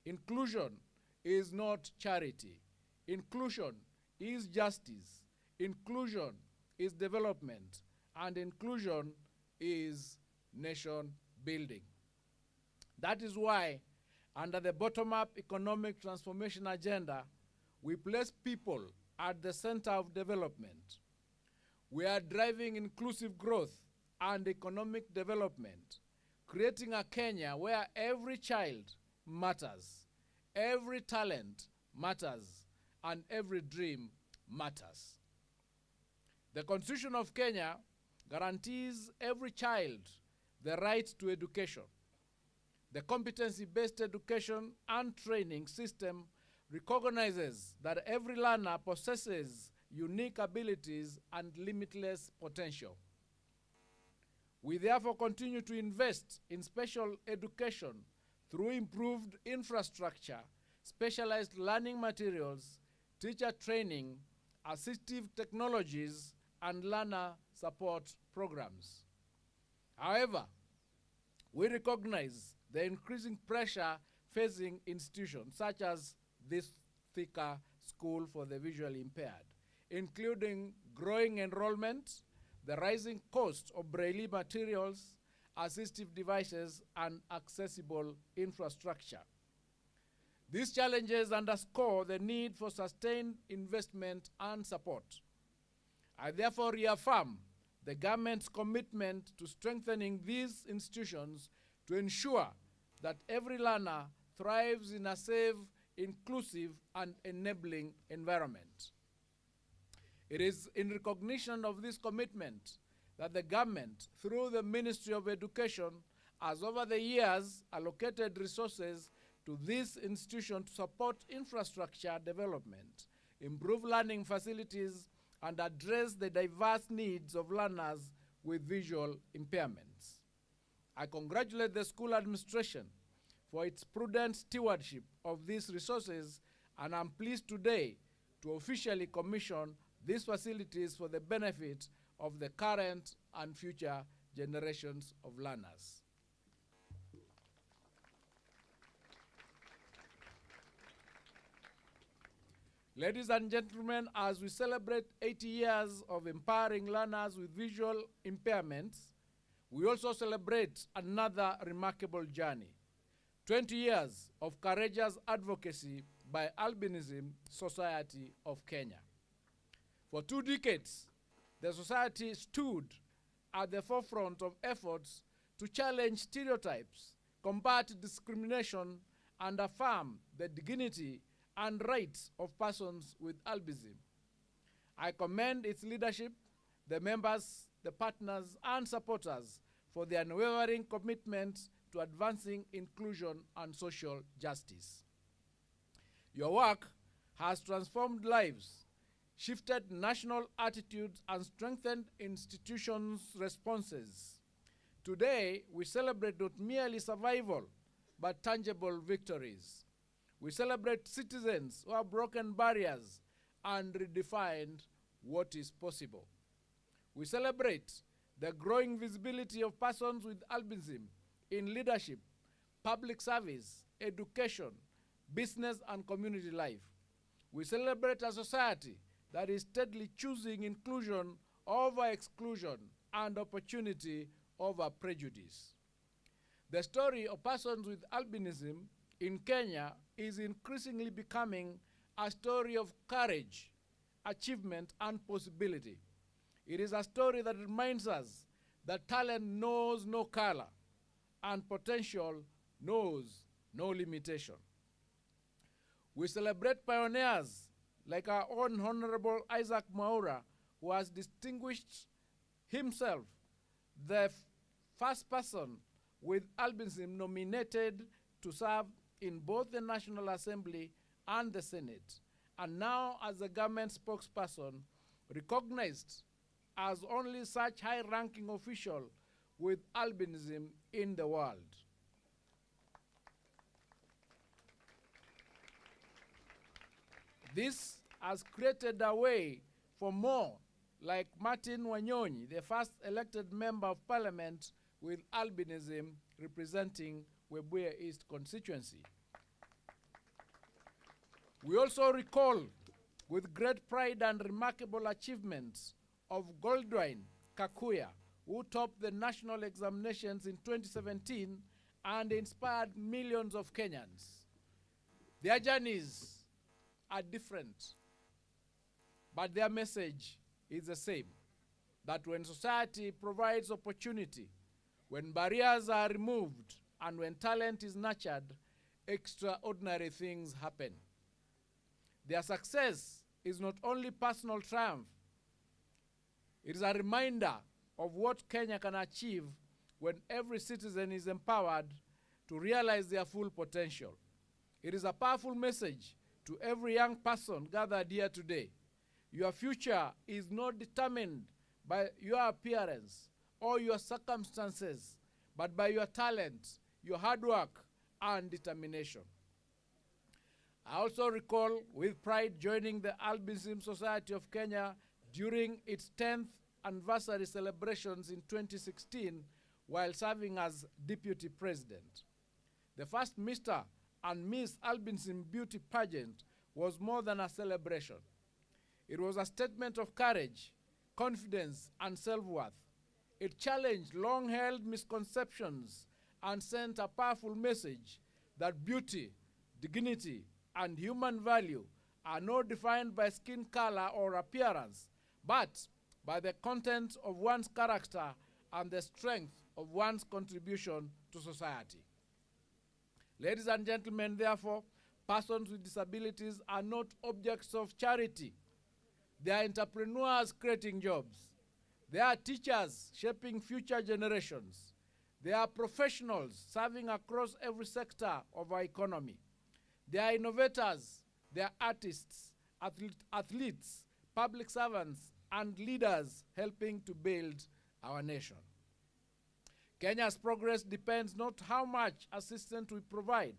Inclusion is not charity. Inclusion is justice. Inclusion is development. And inclusion is nation building. That is why, under the bottom-up economic transformation agenda, we place people at the center of development. We are driving inclusive growth and economic development, creating a Kenya where every child matters, every talent matters, and every dream matters. The Constitution of Kenya guarantees every child the right to education. The competency-based education and training system recognizes that every learner possesses unique abilities and limitless potential. We therefore continue to invest in special education through improved infrastructure, specialized learning materials, teacher training, assistive technologies, and learner support programs. However, we recognize the increasing pressure facing institutions such as this Thika School for the Visually Impaired, including growing enrollment, the rising cost of Braille materials, assistive devices, and accessible infrastructure. These challenges underscore the need for sustained investment and support. I therefore reaffirm the government's commitment to strengthening these institutions to ensure that every learner thrives in a safe, inclusive, and enabling environment. It is in recognition of this commitment that the government, through the Ministry of Education, has over the years allocated resources to this institution to support infrastructure development, improve learning facilities, and address the diverse needs of learners with visual impairments. I congratulate the school administration for its prudent stewardship of these resources, and I'm pleased today to officially commission these facilities for the benefit of the current and future generations of learners. Ladies and gentlemen, as we celebrate 80 years of empowering learners with visual impairments, we also celebrate another remarkable journey. 20 years of courageous advocacy by Albinism Society of Kenya. For 2 decades, the society stood at the forefront of efforts to challenge stereotypes, combat discrimination, and affirm the dignity and rights of persons with albinism. I commend its leadership, the members, the partners, and supporters for their unwavering commitment to advancing inclusion and social justice. Your work has transformed lives, shifted national attitudes, and strengthened institutions' responses. Today, we celebrate not merely survival, but tangible victories. We celebrate citizens who have broken barriers and redefined what is possible. We celebrate the growing visibility of persons with albinism in leadership, public service, education, business, and community life. We celebrate a society that is steadily choosing inclusion over exclusion and opportunity over prejudice. The story of persons with albinism in Kenya is increasingly becoming a story of courage, achievement, and possibility. It is a story that reminds us that talent knows no color and potential knows no limitation. We celebrate pioneers like our own Honorable Isaac Mwaura, who has distinguished himself the first person with albinism nominated to serve in both the National Assembly and the Senate, and now as the government spokesperson, recognized as only such high-ranking official with albinism in the world. This has created a way for more like Martin Wanyonyi, the first elected member of parliament with albinism representing Webuye East constituency. We also recall with great pride and remarkable achievements of Goldwyn Kakuya, who topped the national examinations in 2017 and inspired millions of Kenyans. Their journeys are different, but their message is the same, that when society provides opportunity, when barriers are removed, and when talent is nurtured, extraordinary things happen. Their success is not only personal triumph, it is a reminder of what Kenya can achieve when every citizen is empowered to realize their full potential. It is a powerful message to every young person gathered here today. Your future is not determined by your appearance or your circumstances, but by your talent, your hard work, and determination. I also recall with pride joining the Albinism Society of Kenya during its 10th anniversary celebrations in 2016 while serving as deputy president. The first Mr. and Miss Albinism beauty pageant was more than a celebration. It was a statement of courage, confidence, and self-worth. It challenged long-held misconceptions and sent a powerful message that beauty, dignity, and human value are not defined by skin color or appearance, but by the content of one's character and the strength of one's contribution to society. Ladies and gentlemen, therefore, persons with disabilities are not objects of charity. They are entrepreneurs creating jobs. They are teachers shaping future generations. They are professionals serving across every sector of our economy. They are innovators. They are artists, athletes, public servants, and leaders helping to build our nation. Kenya's progress depends not how much assistance we provide,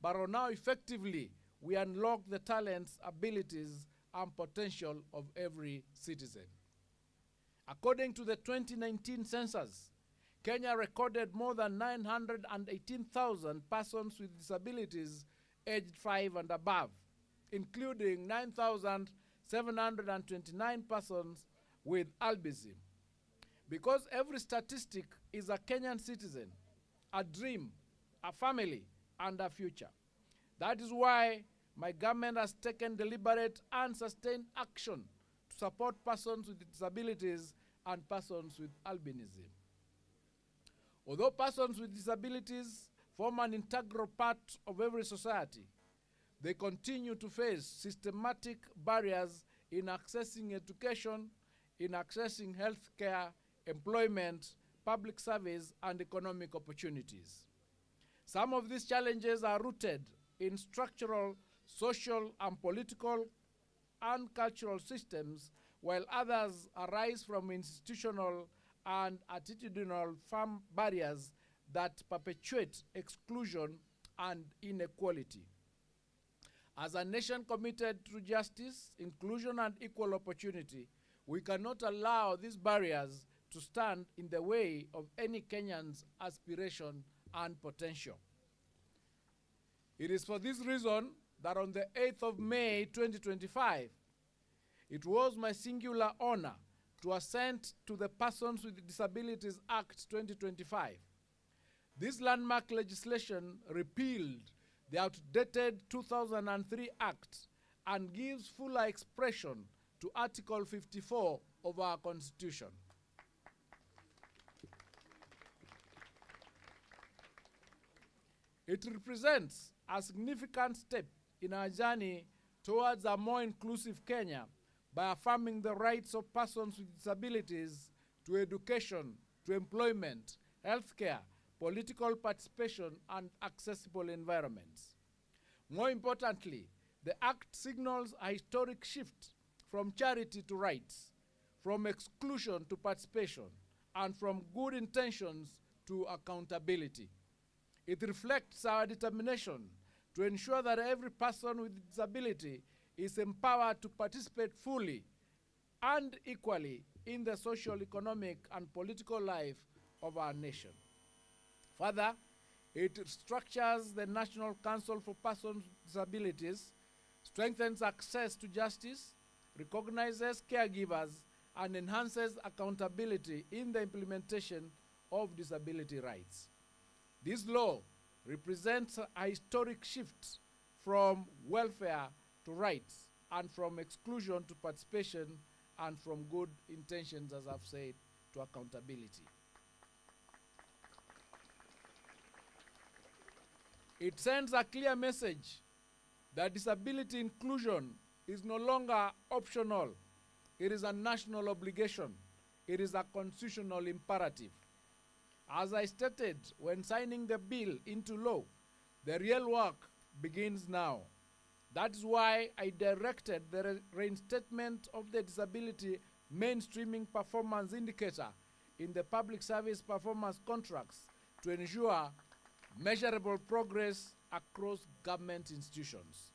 but on how effectively we unlock the talents, abilities, and potential of every citizen. According to the 2019 census, Kenya recorded more than 918,000 persons with disabilities aged 5 and above, including 9,729 persons with albinism. Because every statistic is a Kenyan citizen, a dream, a family, and a future. That is why my government has taken deliberate and sustained action to support persons with disabilities and persons with albinism. Although persons with disabilities form an integral part of every society, they continue to face systematic barriers in accessing education, in accessing health care, employment, public service, and economic opportunities. Some of these challenges are rooted in structural, social, and political and cultural systems, while others arise from institutional and attitudinal firm barriers that perpetuate exclusion and inequality. As a nation committed to justice, inclusion, and equal opportunity, we cannot allow these barriers to stand in the way of any Kenyan's aspiration and potential. It is for this reason that on the 8th of May 2025, it was my singular honor to assent to the Persons with Disabilities Act 2025. This landmark legislation repealed the outdated 2003 Act and gives fuller expression to Article 54 of our Constitution. It represents a significant step in our journey towards a more inclusive Kenya by affirming the rights of persons with disabilities to education, to employment, healthcare, political participation, and accessible environments. More importantly, the Act signals a historic shift from charity to rights, from exclusion to participation, and from good intentions to accountability. It reflects our determination to ensure that every person with disability is empowered to participate fully and equally in the social, economic, and political life of our nation. Further, it structures the National Council for Persons with Disabilities, strengthens access to justice, recognizes caregivers, and enhances accountability in the implementation of disability rights. This law represents a historic shift from welfare to rights, and from exclusion to participation, and from good intentions, as I've said, to accountability. It sends a clear message that disability inclusion is no longer optional. It is a national obligation. It is a constitutional imperative. As I stated when signing the bill into law, the real work begins now. That is why I directed the reinstatement of the disability mainstreaming performance indicator in the public service performance contracts to ensure measurable progress across government institutions.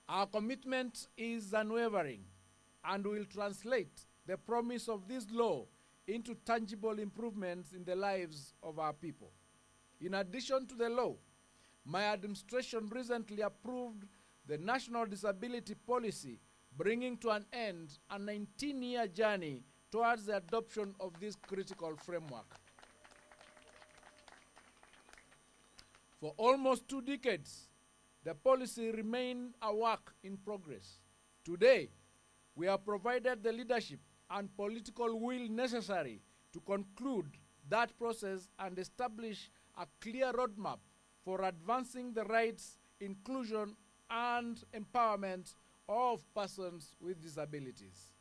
Our commitment is unwavering and will translate the promise of this law into tangible improvements in the lives of our people. In addition to the law, my administration recently approved the National Disability Policy, bringing to an end a 19-year journey towards the adoption of this critical framework. For almost 2 decades, the policy remained a work in progress. Today, we have provided the leadership and political will necessary to conclude that process and establish a clear roadmap for advancing the rights, inclusion, and empowerment of persons with disabilities.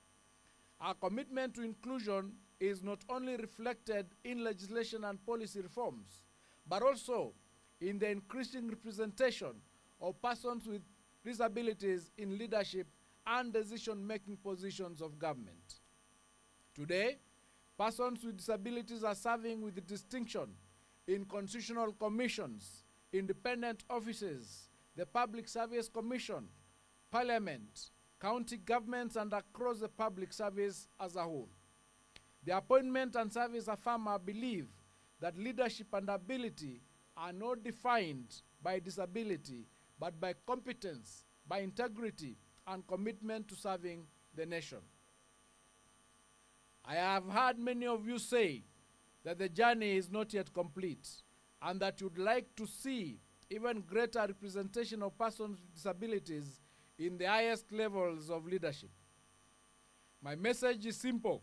Our commitment to inclusion is not only reflected in legislation and policy reforms, but also in the increasing representation of persons with disabilities in leadership and decision-making positions of government. Today, persons with disabilities are serving with distinction in constitutional commissions, independent offices, the Public Service Commission, Parliament, county governments, and across the public service as a whole. The appointment and service affirmer believe that leadership and ability are not defined by disability, but by competence, by integrity, and commitment to serving the nation. I have heard many of you say that the journey is not yet complete and that you'd like to see even greater representation of persons with disabilities in the highest levels of leadership. My message is simple.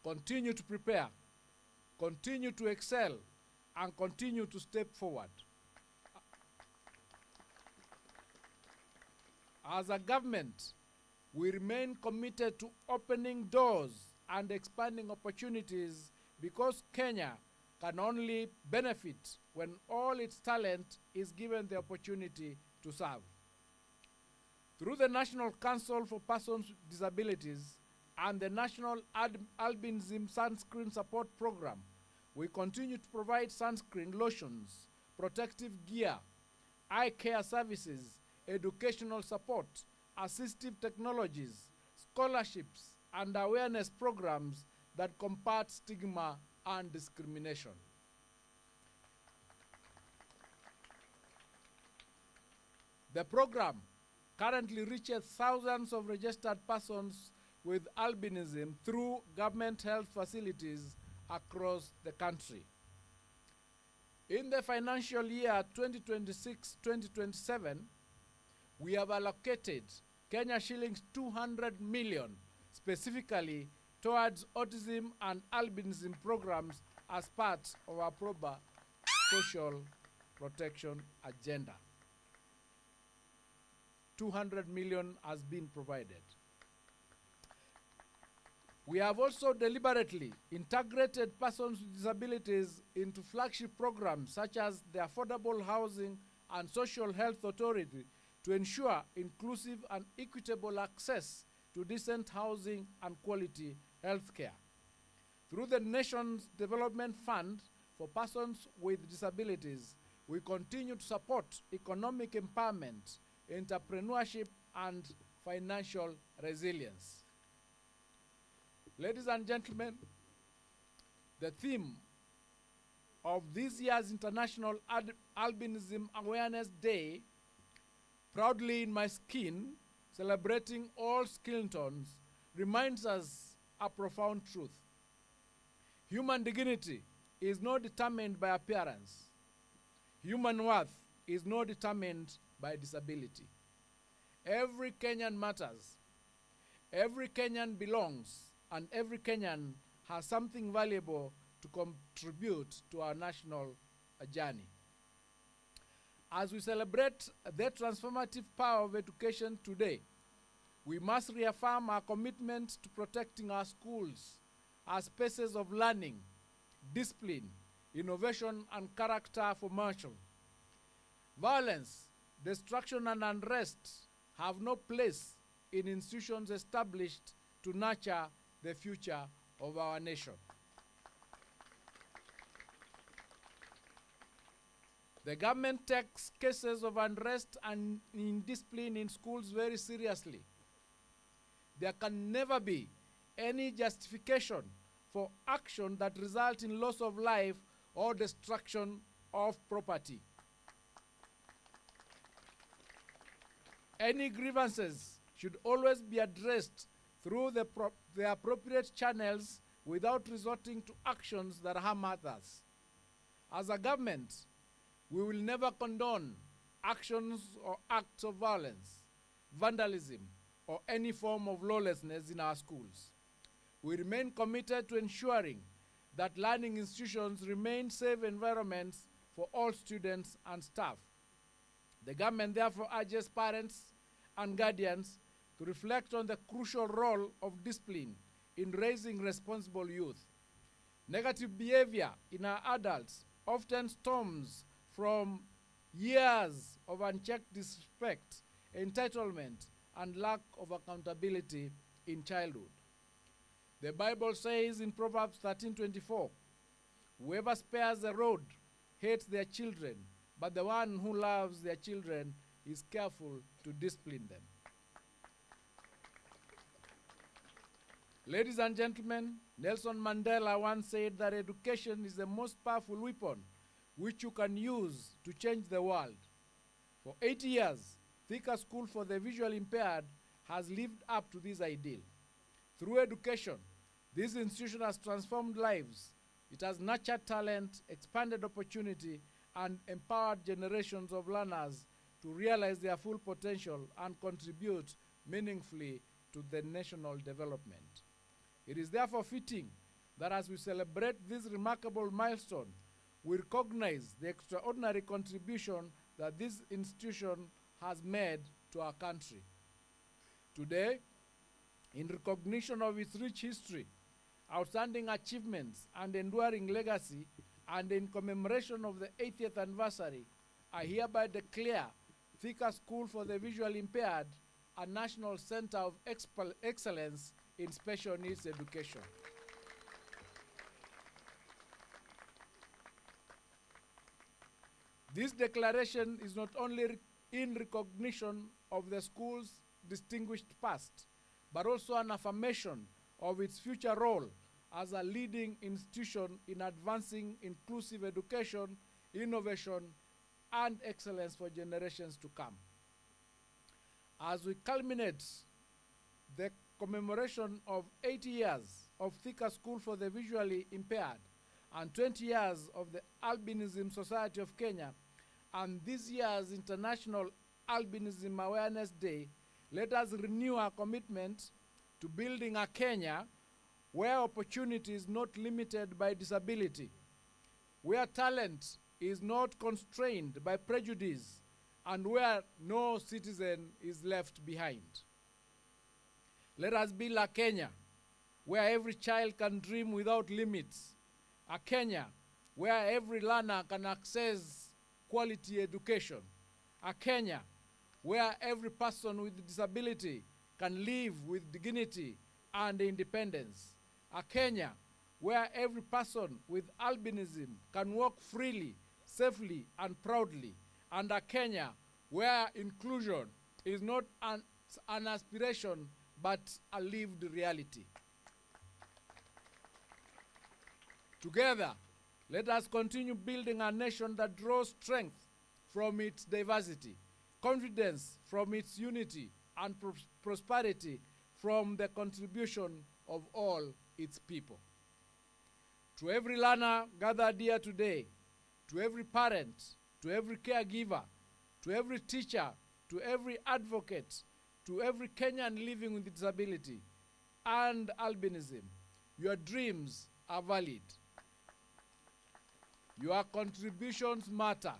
Continue to prepare, continue to excel, and continue to step forward. As a government, we remain committed to opening doors and expanding opportunities because Kenya can only benefit when all its talent is given the opportunity to serve. Through the National Council for Persons with Disabilities and the National Albinism Sunscreen Support Program, we continue to provide sunscreen lotions, protective gear, eye care services, educational support, assistive technologies, scholarships, and awareness programs that combat stigma and discrimination. The program currently reaches thousands of registered persons with albinism through government health facilities across the country. In the financial year 2026-2027, we have allocated Kenya shillings 200 million specifically towards autism and albinism programs as part of our proper social protection agenda. 200 million has been provided. We have also deliberately integrated persons with disabilities into flagship programs such as the Affordable Housing and Social Health Authority to ensure inclusive and equitable access to decent housing and quality health care. Through the nation's development fund for persons with disabilities, we continue to support economic empowerment, entrepreneurship, and financial resilience. Ladies and gentlemen, the theme of this year's International Albinism Awareness Day, Proudly in My Skin, celebrating all skin tones, reminds us a profound truth. Human dignity is not determined by appearance. Human worth is not determined by disability. Every Kenyan matters. Every Kenyan belongs, and every Kenyan has something valuable to contribute to our national journey. As we celebrate the transformative power of education today, we must reaffirm our commitment to protecting our schools as spaces of learning, discipline, innovation, and character formation. Violence, destruction, and unrest have no place in institutions established to nurture the future of our nation. The government takes cases of unrest and indiscipline in schools very seriously. There can never be any justification for action that results in loss of life or destruction of property. Any grievances should always be addressed through the appropriate channels without resorting to actions that harm others. As a government, we will never condone actions or acts of violence, vandalism, or any form of lawlessness in our schools. We remain committed to ensuring that learning institutions remain safe environments for all students and staff. The government therefore urges parents and guardians to reflect on the crucial role of discipline in raising responsible youth. Negative behavior in our adults often stems from years of unchecked disrespect, entitlement, and lack of accountability in childhood. The Bible says in Proverbs 13:24, whoever spares the rod hates their children, but the one who loves their children is careful to discipline them. Ladies and gentlemen, Nelson Mandela once said that education is the most powerful weapon which you can use to change the world. For 80 years, Thika School for the Visually Impaired has lived up to this ideal. Through education, this institution has transformed lives. It has nurtured talent, expanded opportunity, and empowered generations of learners to realize their full potential and contribute meaningfully to the national development. It is therefore fitting that as we celebrate this remarkable milestone, we recognize the extraordinary contribution that this institution has made to our country. Today, in recognition of its rich history, outstanding achievements, and enduring legacy, and in commemoration of the 80th anniversary, I hereby declare Thika School for the Visually Impaired a National Center of Excellence in Special Needs Education. This declaration is not only in recognition of the school's distinguished past, but also an affirmation of its future role as a leading institution in advancing inclusive education, innovation, and excellence for generations to come. As we culminate the commemoration of 80 years of Thika School for the Visually Impaired and 20 years of the Albinism Society of Kenya and this year's International Albinism Awareness Day, let us renew our commitment to building a Kenya where opportunity is not limited by disability, where talent is not constrained by prejudice, and where no citizen is left behind. Let us build a Kenya where every child can dream without limits, a Kenya where every learner can access quality education, a Kenya where every person with disability can live with dignity and independence, a Kenya where every person with albinism can walk freely, safely, and proudly, and a Kenya where inclusion is not an aspiration but a lived reality. Together, let us continue building a nation that draws strength from its diversity, confidence from its unity, and prosperity from the contribution of all its people. To every learner gathered here today, to every parent, to every caregiver, to every teacher, to every advocate, to every Kenyan living with disability and albinism, your dreams are valid. Your contributions matter.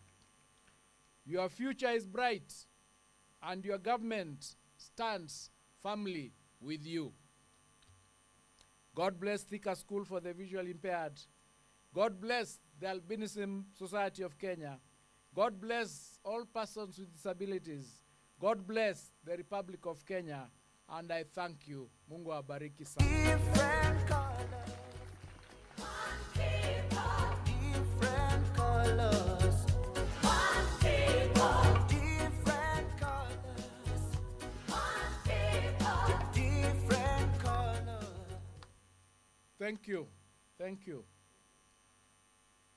Your future is bright, and your government stands firmly with you. God bless Thika School for the Visually Impaired. God bless the Albinism Society of Kenya. God bless all persons with disabilities. God bless the Republic of Kenya. And I thank you. Mungu abariki sana. Different colors. Thank you. Thank you.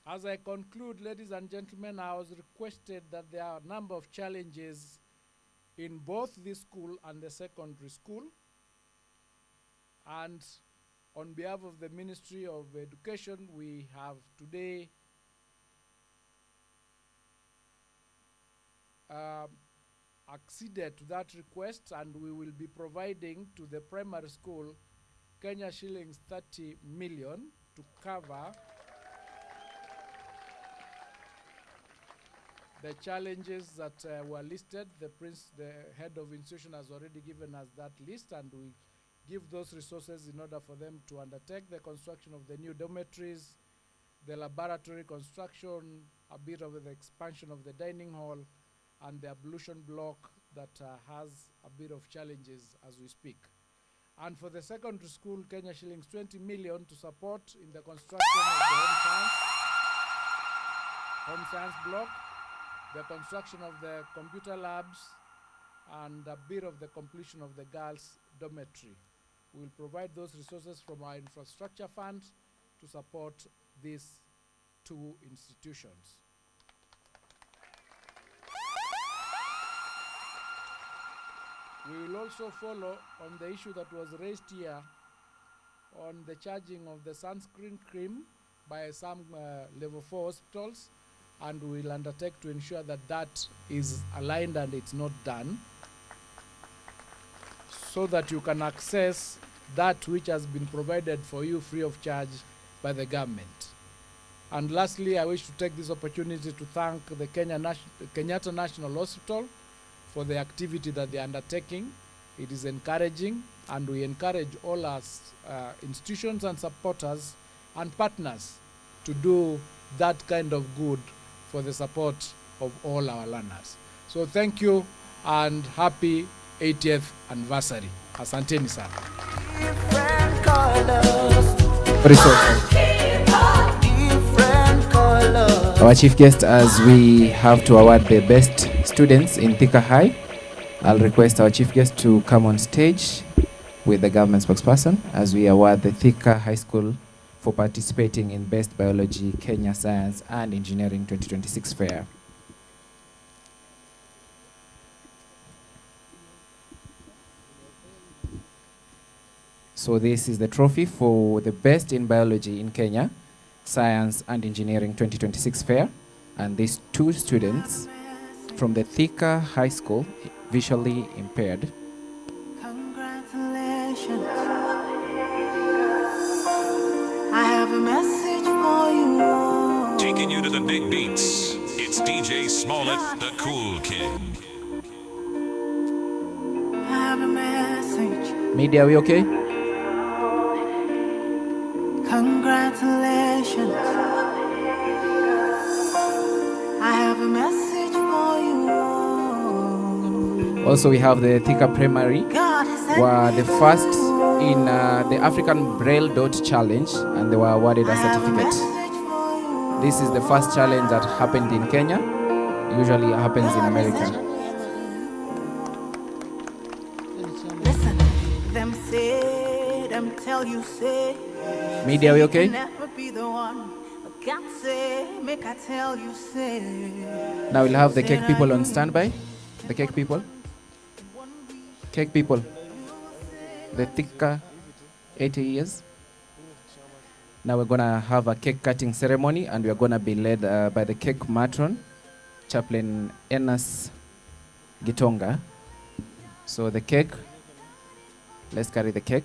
As I conclude, ladies and gentlemen, I was requested that there are a number of challenges in both this school and the secondary school. And on behalf of the Ministry of Education, we have today acceded to that request, and we will be providing to the primary school Kenya shillings 30 million to cover the challenges that were listed. The head of institution has already given us that list, and we give those resources in order for them to undertake the construction of the new dormitories, the laboratory construction, a bit of the expansion of the dining hall, and the ablution block that has a bit of challenges as we speak. And for the secondary school, Kenya shillings 20 million to support in the construction of the home science block, the construction of the computer labs, and a bit of the completion of the girls' dormitory. We will provide those resources from our infrastructure fund to support these two institutions. We will also follow on the issue that was raised here on the charging of the sunscreen cream by some level 4 hospitals, and we will undertake to ensure that that is aligned and it's not done, so that you can access that which has been provided for you free of charge by the government. And lastly, I wish to take this opportunity to thank the Kenyatta National Hospital for the activity that they are undertaking. It is encouraging, and we encourage all our institutions and supporters and partners to do that kind of good for the support of all our learners. So thank you and happy 80th anniversary. Asanteni sana. Our chief guest, as we have to award the best students in Thika High, I'll request our chief guest to come on stage with the government spokesperson as we award the Thika High School for participating in Best Biology, Kenya Science and Engineering 2026 Fair. So this is the trophy for the best in biology in Kenya, Science and Engineering 2026 Fair. And these two students from the Thika High School, visually impaired. Congratulations. I have a message for you. Taking you to the big beats, it's DJ Smollett, the Cool King. I have a message. Media, are we okay? Congratulations. I have a message for you. Also, we have the Thika Primary, were the first in the African Braille Dot Challenge, and they were awarded a certificate. This is the first challenge that happened in Kenya. Usually it happens in America. Listen, them say, them tell you say. Media, are we okay? Never be the one. Can't say, make I tell you say. Now we'll have the cake people on standby. The cake people. Cake people. The Thika 80 years. Now we're going to have a cake cutting ceremony, and we're going to be led by the cake matron, Chaplain Enas Gitonga. So the cake, let's carry the cake.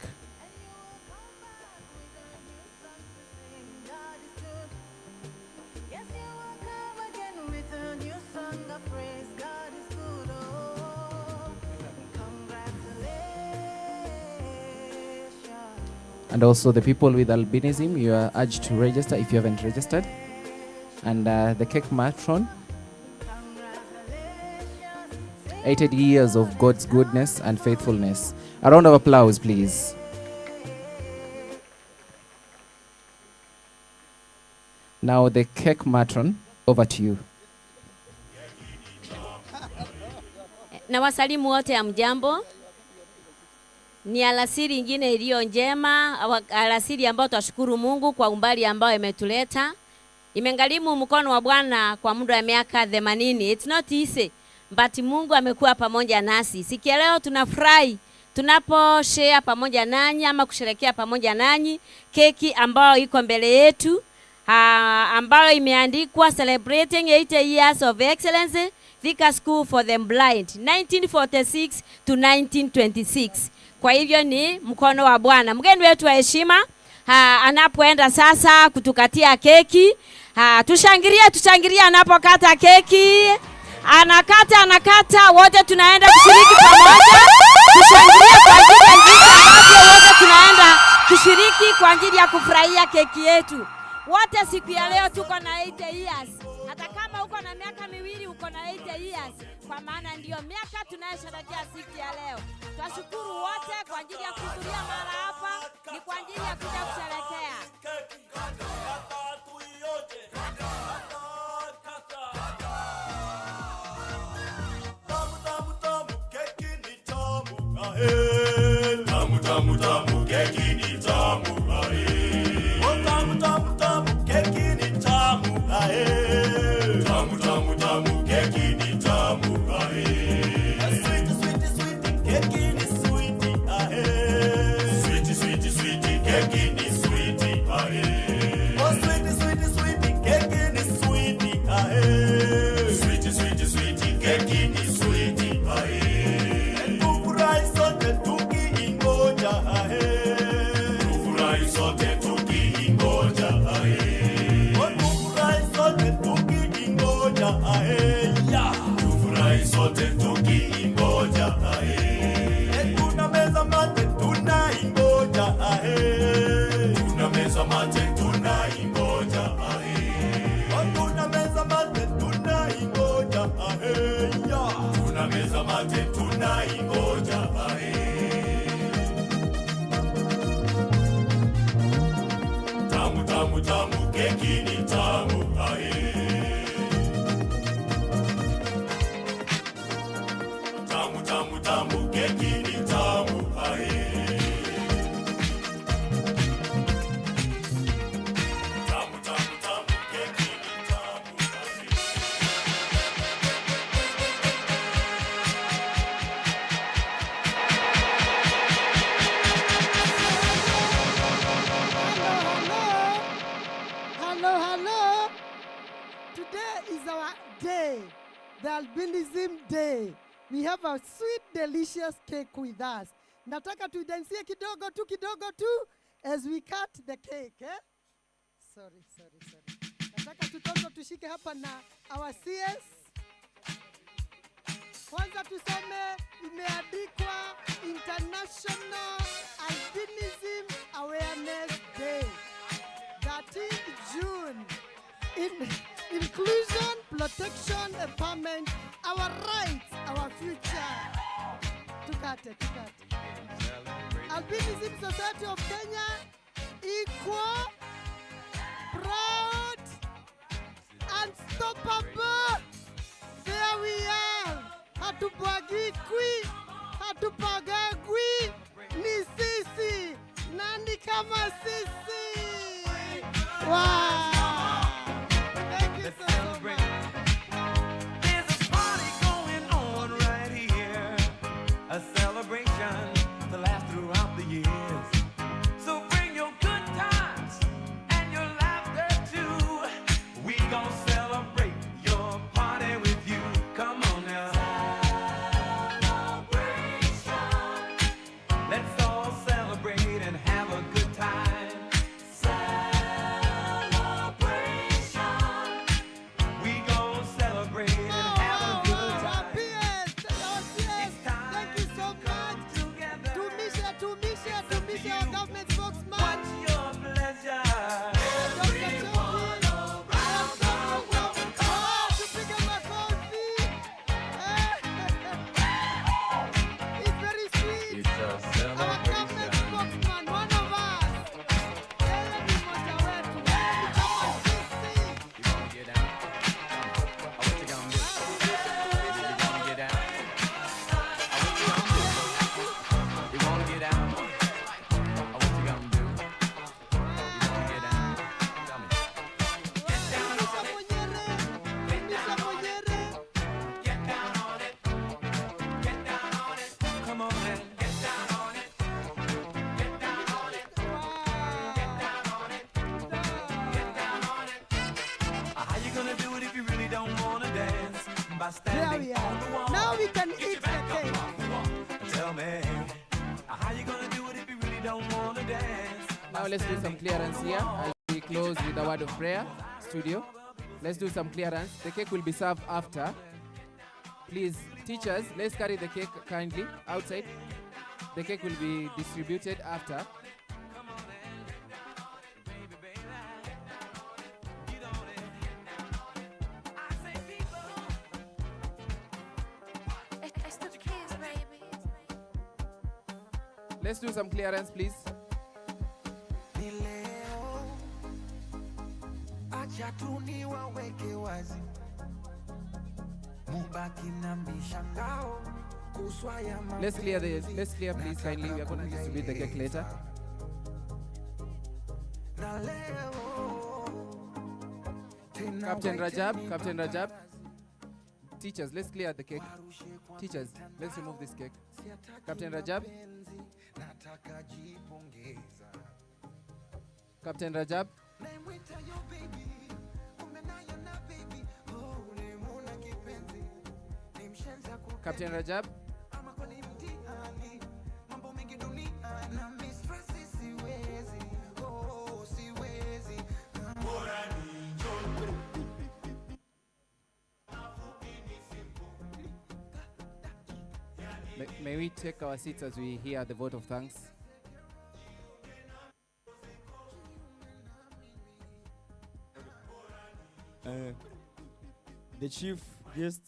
And also the people with albinism, you are urged to register if you haven't registered. And the cake matron, 80 years of God's goodness and faithfulness. A round of applause, please. Now the cake matron, over to you. Na wasalimu wote, amjambo. Ni alasiri ingine iliyo njema, alasiri ambayo twashukuru Mungu kwa umbali ambao imetuleta. Imengalimu mkono wa Bwana kwa muda wa miaka 80. It's not easy, but Mungu amekuwa pamoja nasi. Siku ya leo tunafurahi tunaposhare pamoja nanyi ama kusherehekea pamoja nanyi keki ambayo iko mbele yetu, ambayo imeandikwa Celebrating 80 Years of Excellence, Thika School for the Blind, 1946 to 1926. Kwa hivyo ni mkono wa Bwana. Mgeni wetu wa heshima anapoenda sasa kutukatia keki, tushangilie anapokata keki. Anakata, wote tunaenda kushiriki pamoja. Tushangilie kwa ajili ya jinsi ambavyo wote tunaenda kushiriki kwa ajili ya kufurahia keki yetu. Wote siku ya leo tuko na 80 years. Hata kama uko na miaka miwili uko na 80 years. Kwa maana ndio miaka tunayosherehekea siku ya leo. Twashukuru wote kwa ajili ya kuhudhuria mara hapa, ni kwa ajili ya kuja kusherehekea. Tamu tamu keki ni tamu ae. Oh tamu keki ni tamu ae. Tamu keki ni tamu ae. Sweet keki ni sweet ae. Sweet keki ni sweet ae. Oh sweet keki ni sweet ae. Sweet keki ni sweet ae. Tamu keki ni tamu ae. Tamu keki ni tamu ae. Tamu keki ni tamu ae. Hello. Today is our day, the Albinism Day. We have a sweet, delicious cake with us. Nataka tuidansie kidogo tu as we cut the cake. Sorry. Nataka tutoto tushike hapa na our CS. Kwanza tusome imeandikwa International Albinism Awareness Day. 13th June. Inclusion, protection, empowerment, our rights, our future. Tukate. Albinism Society of Kenya, equal, proud, unstoppable. There we are. Hatupagikwi, hatupagagwi, ni sisi. Nani kama sisi? Wow. A celebration to last throughout the years. So bring your good times and your laughter too. We gon' celebrate your party with you. Come on now. Celebration. Let's all celebrate and have a good time. Celebration. There we are. Now we can eat the cake. Tell me, how you gonna do it if you really don't wanna dance? Now let's do some clearance here as we close with a word of prayer. Studio, let's do some clearance. The cake will be served after. Please, teachers, let's carry the cake kindly outside. The cake will be distributed after. Let's do some clearance, please. Let's clear please kindly. We are going to distribute the cake later. Captain Rajab. Teachers, let's clear the cake. Teachers, let's remove this cake. Captain Rajab. Captain Rajab. Captain Rajab. May we take our seats as we hear the vote of thanks? The Chief Guest,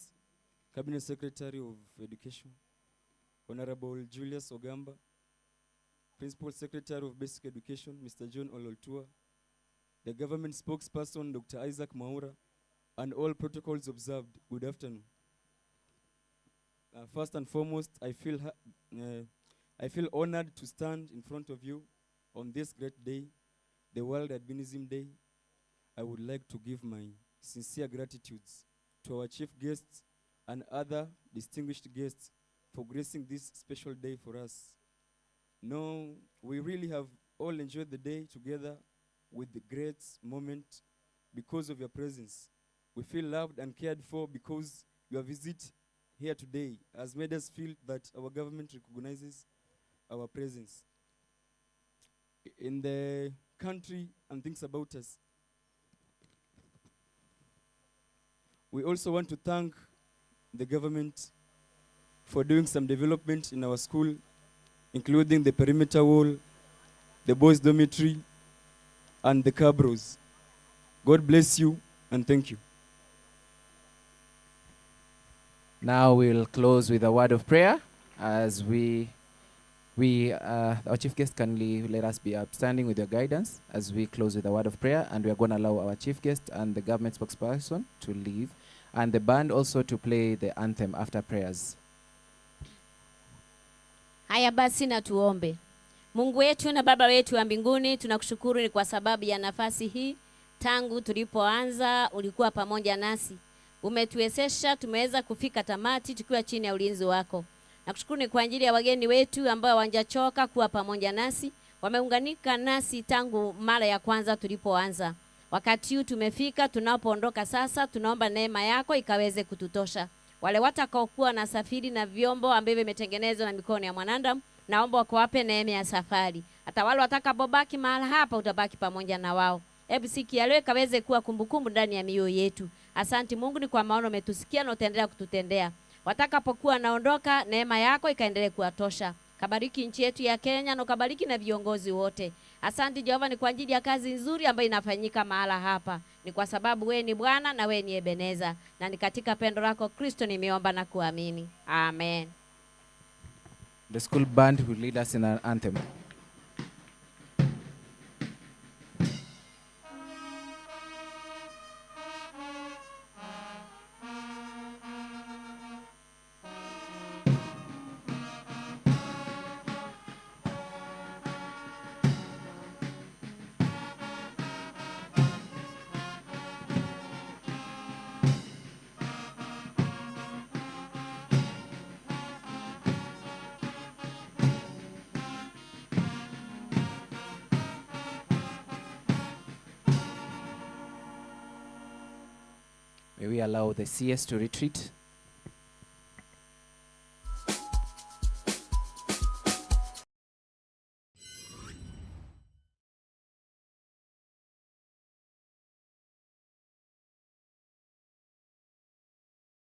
Cabinet Secretary of Education, Honorable Julius Ogamba, Principal Secretary of Basic Education, Mr. John Ololtua, the Government Spokesperson, Dr. Isaac Maura, and all protocols observed, good afternoon. First and foremost, I feel honored to stand in front of you on this great day, the World Albinism Day. I would like to give my sincere gratitudes to our chief guests and other distinguished guests for gracing this special day for us. No, we really have all enjoyed the day together with the great moment because of your presence. We feel loved and cared for because your visit here today has made us feel that our government recognizes our presence in the country and thinks about us. We also want to thank the government for doing some development in our school, including the perimeter wall, the boys' dormitory, and the cabros. God bless you and thank you. Now we'll close with a word of prayer as our chief guest kindly let us be upstanding with your guidance as we close with a word of prayer, and we are going to allow our chief guest and the government spokesperson to leave and the band also to play the anthem after prayers. Haya basi na tuombe. Mungu wetu na Baba wetu wa mbinguni, tunakushukuru ni kwa sababu ya nafasi hii. Tangu tulipoanza ulikuwa pamoja nasi. Umetuwezesha tumeweza kufika tamati tukiwa chini ya ulinzi wako. Nakushukuru ni kwa ajili ya wageni wetu ambao hawajachoka kuwa pamoja nasi. Wameunganika nasi tangu mara ya kwanza tulipoanza. Wakati huu tumefika, tunapoondoka sasa, tunaomba neema yako ikaweze kututosha. Wale watakaokuwa na safiri na vyombo ambavyo vimetengenezwa na mikono ya mwanadamu, naomba ukawape neema ya safari. Hata wale watakapobaki mahali hapa utabaki pamoja na wao. Hebu siku ya leo ikaweze kuwa kumbukumbu ndani ya mioyo yetu. Asante Mungu ni kwa maana umetusikia na utaendelea kututendea. Watakapokuwa naondoka, neema yako ikaendelee kuwatosha. Kabariki nchi yetu ya Kenya na kabariki na viongozi wote. Asante Jehova ni kwa ajili ya kazi nzuri ambayo inafanyika mahala hapa. Ni kwa sababu wewe ni Bwana na wewe ni Ebeneza. Na ni katika pendo lako Kristo nimeomba na kuamini. Amen. The school band will lead us in an anthem. May we allow the CS to retreat.